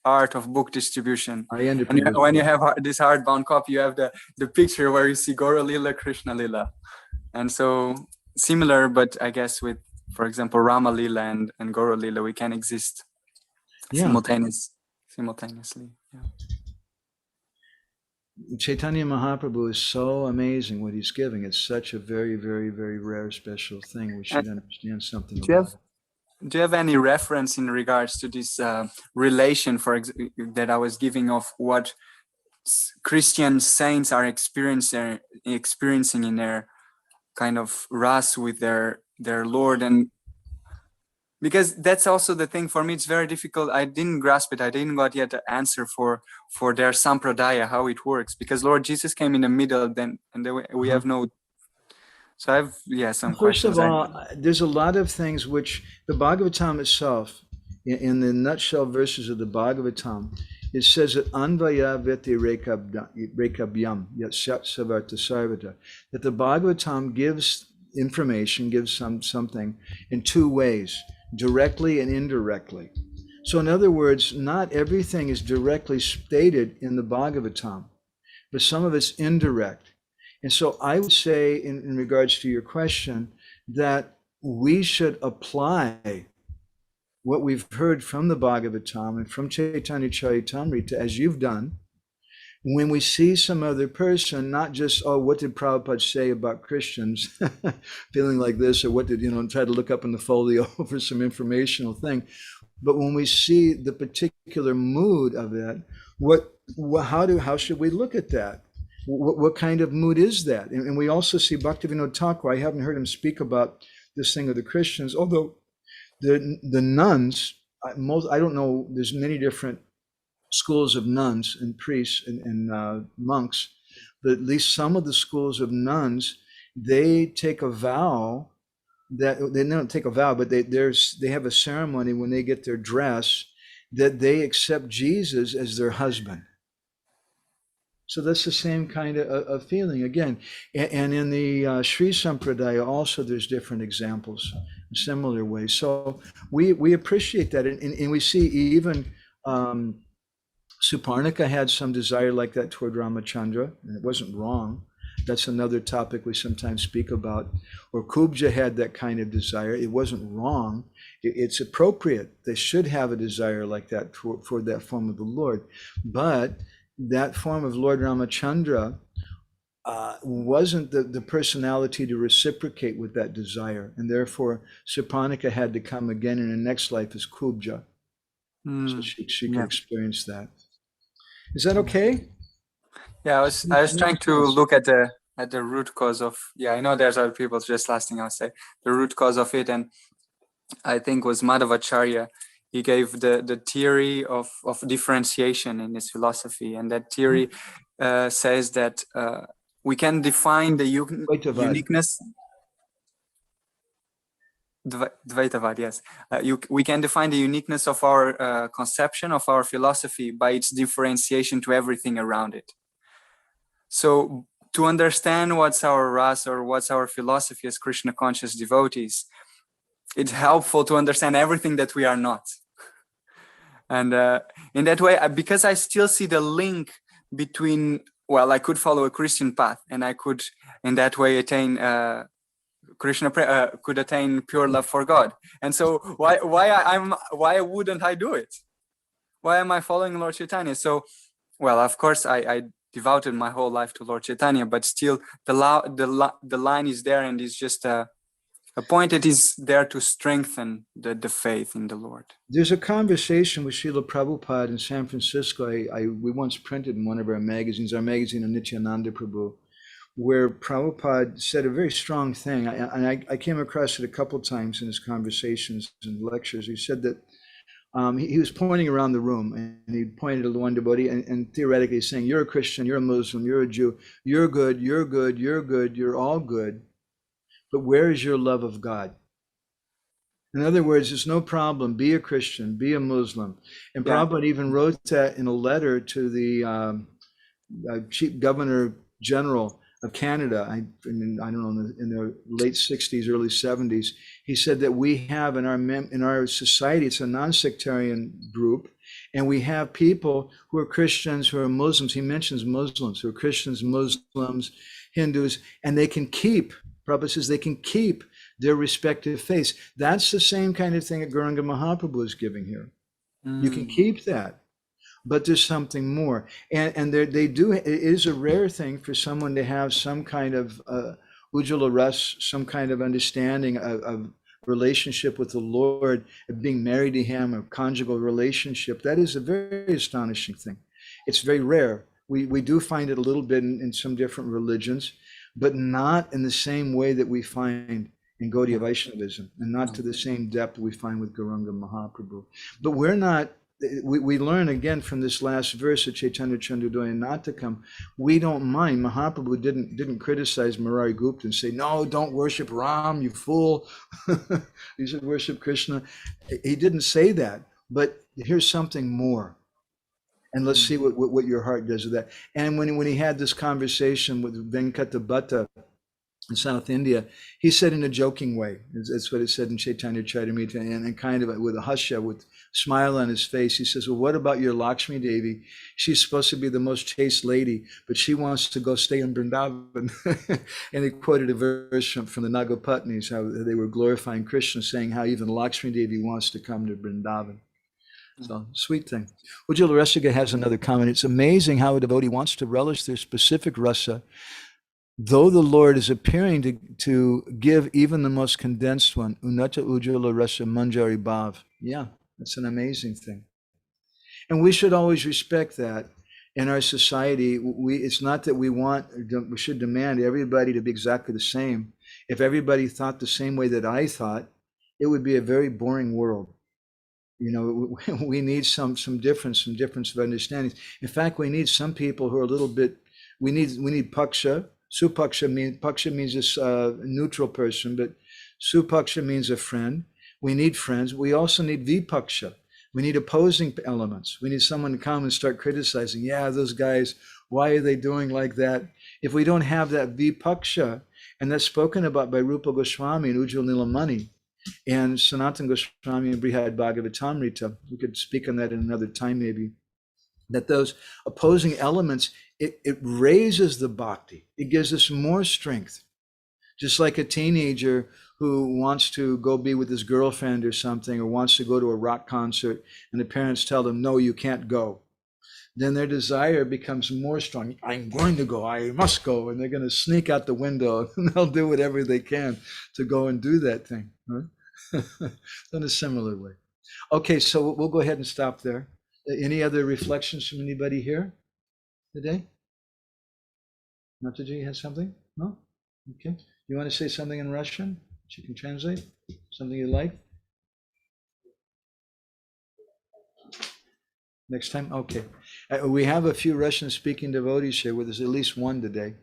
Art of Book Distribution. And when you have this hardbound copy, you have the picture where you see Gaura Lila, Krishna Lila. And so similar, but I guess with, for example, Rama Lila and Gaura Lila, we can exist simultaneously. Yeah. Chaitanya Mahaprabhu is so amazing what he's giving. It's such a very, very, very rare, special thing. We should understand something about it. Do you have any reference in regards to this relation, that I was giving of what Christian saints are experiencing in their kind of ras with their Lord? And because that's also the thing for me, it's very difficult. I didn't grasp it. I didn't got yet the answer for their sampradaya, how it works, because Lord Jesus came in the middle, we have no. So I have some questions. First of all, there's a lot of things which the Bhagavatam itself, in the nutshell verses of the Bhagavatam, it says that Anvaya Veti Rekabyam Yatsat Savarta Sarvata, that the Bhagavatam gives information, gives something in two ways, directly and indirectly. So in other words, not everything is directly stated in the Bhagavatam, but some of it's indirect. And so I would say, in regards to your question, that we should apply what we've heard from the Bhagavatam and from Chaitanya Charitamrita, as you've done, when we see some other person, not just, oh, what did Prabhupada say about Christians, feeling like this, or what did, try to look up in the folio for some informational thing. But when we see the particular mood of it, how should we look at that? What kind of mood is that? And we also see Bhaktivinoda Thakur. I haven't heard him speak about this thing of the Christians, although the nuns, I don't know, there's many different schools of nuns and priests and monks, but at least some of the schools of nuns, they take a vow that they don't take a vow, but they have a ceremony when they get their dress that they accept Jesus as their husband. So that's the same kind of feeling again. And in the Sri Sampradaya also, there's different examples in similar ways. So we appreciate that. And we see even Suparnika had some desire like that toward Ramachandra, and it wasn't wrong. That's another topic we sometimes speak about. Or Kubja had that kind of desire. It wasn't wrong. It's appropriate. They should have a desire like that for that form of the Lord. But that form of Lord Ramachandra wasn't the personality to reciprocate with that desire. And therefore, Suparnika had to come again in the next life as Kubja. So she could experience that. Is that okay? Yeah, I was trying to look at the root cause of, I know there's other people, just last thing I'll say, the root cause of it, and I think was Madhavacharya he gave the theory of differentiation in his philosophy, and that theory says that we can define the uniqueness. Dvaitavad, yes. We can define the uniqueness of our conception of our philosophy by its differentiation to everything around it. So to understand what's our rasa or what's our philosophy as Krishna conscious devotees, it's helpful to understand everything that we are not. And in that way, because I still see the link between, well, I could follow a Christian path and I could in that way attain Krishna could attain pure love for God. And so why wouldn't I do it? Why am I following Lord Chaitanya? So, well, of course, I devoted my whole life to Lord Chaitanya, but still the line is there, and it's just a point that is there to strengthen the faith in the Lord. There's a conversation with Srila Prabhupada in San Francisco. We once printed in one of our magazines, our magazine of Nityananda Prabhu, where Prabhupada said a very strong thing. I came across it a couple times in his conversations and lectures. He said that he was pointing around the room, and he pointed to one devotee and theoretically saying, you're a Christian, you're a Muslim, you're a Jew, you're good, you're good, you're good, you're all good. But where is your love of God? In other words, it's no problem. Be a Christian, be a Muslim. And Prabhupada even wrote that in a letter to the Chief Governor General of Canada, I don't know, in the late 60s, early 70s. He said that we have in our society, it's a non-sectarian group, and we have people who are Christians, who are Muslims. He mentions Muslims, who are Christians, Muslims, Hindus, and they can keep, Prabhupada says, they can keep their respective faiths. That's the same kind of thing that Gauranga Mahaprabhu is giving here. You can keep that, but there's something more. And they do, it is a rare thing for someone to have some kind of ujjvala ras, some kind of understanding of relationship with the Lord, of being married to him, a conjugal relationship. That is a very astonishing thing. It's very rare. We do find it a little bit in some different religions, but not in the same way that we find in Gaudiya Vaishnavism, and not to the same depth we find with Gauranga Mahaprabhu. But we're not, we learn again from this last verse of Chaitanya Chandradoya Natakam, we don't mind. Mahaprabhu didn't criticize Murari Gupta and say, no, don't worship Ram, you fool. You should worship Krishna. He didn't say that, but here's something more. And let's see what your heart does with that. And when he had this conversation with Venkata Bhatta in South India, he said in a joking way, that's what it said in Chaitanya Charitamrita, and kind of with a husha, with a smile on his face, he says, well, what about your Lakshmi Devi? She's supposed to be the most chaste lady, but she wants to go stay in Vrindavan. And he quoted a verse from the Nagapatnis, how they were glorifying Krishna, saying how even Lakshmi Devi wants to come to Vrindavan. So, sweet thing. Ujjvala Rasika has another comment. It's amazing how a devotee wants to relish their specific rasa, though the Lord is appearing to give even the most condensed one, Unata Ujjvala Rasa Manjari Bhav. Yeah, that's an amazing thing. And we should always respect that in our society. It's not that we should demand everybody to be exactly the same. If everybody thought the same way that I thought, it would be a very boring world. You know, we need some difference of understandings. In fact, we need some people who are a little bit, we need paksha. Supaksha means this neutral person, but supaksha means a friend. We need friends. We also need vipaksha. We need opposing elements. We need someone to come and start criticizing. Yeah, those guys, why are they doing like that? If we don't have that vipaksha, and that's spoken about by Rupa Goswami and Ujjwal Nilamani and Sanatana Goswami and Brihad Bhagavatamrita, we could speak on that in another time maybe, that those opposing elements, it raises the bhakti. It gives us more strength. Just like a teenager who wants to go be with his girlfriend or something, or wants to go to a rock concert, and the parents tell them, no, you can't go. Then their desire becomes more strong. I'm going to go, I must go. And they're going to sneak out the window and they'll do whatever they can to go and do that thing. Right? In a similar way. Okay, so we'll go ahead and stop there. Any other reflections from anybody here today? Mataji has something? No? Okay. You want to say something in Russian that you can translate? Something you like? Next time? Okay. We have a few Russian-speaking devotees here with us, at least one today.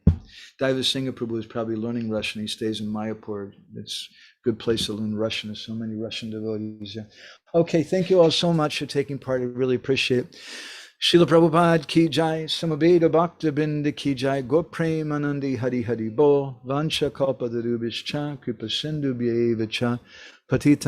Daiva Singha Prabhu is probably learning Russian. He stays in Mayapur. It's a good place to learn Russian. There's so many Russian devotees here. Okay, thank you all so much for taking part. I really appreciate it. Srila Prabhupada ki jai, Samaveda Bhakta Binda ki jai, Go Premanandi Hari Hari Bo, Vancha Kalpa Darubhishcha, Kripa Sindhu Bhyeva Cha, Patita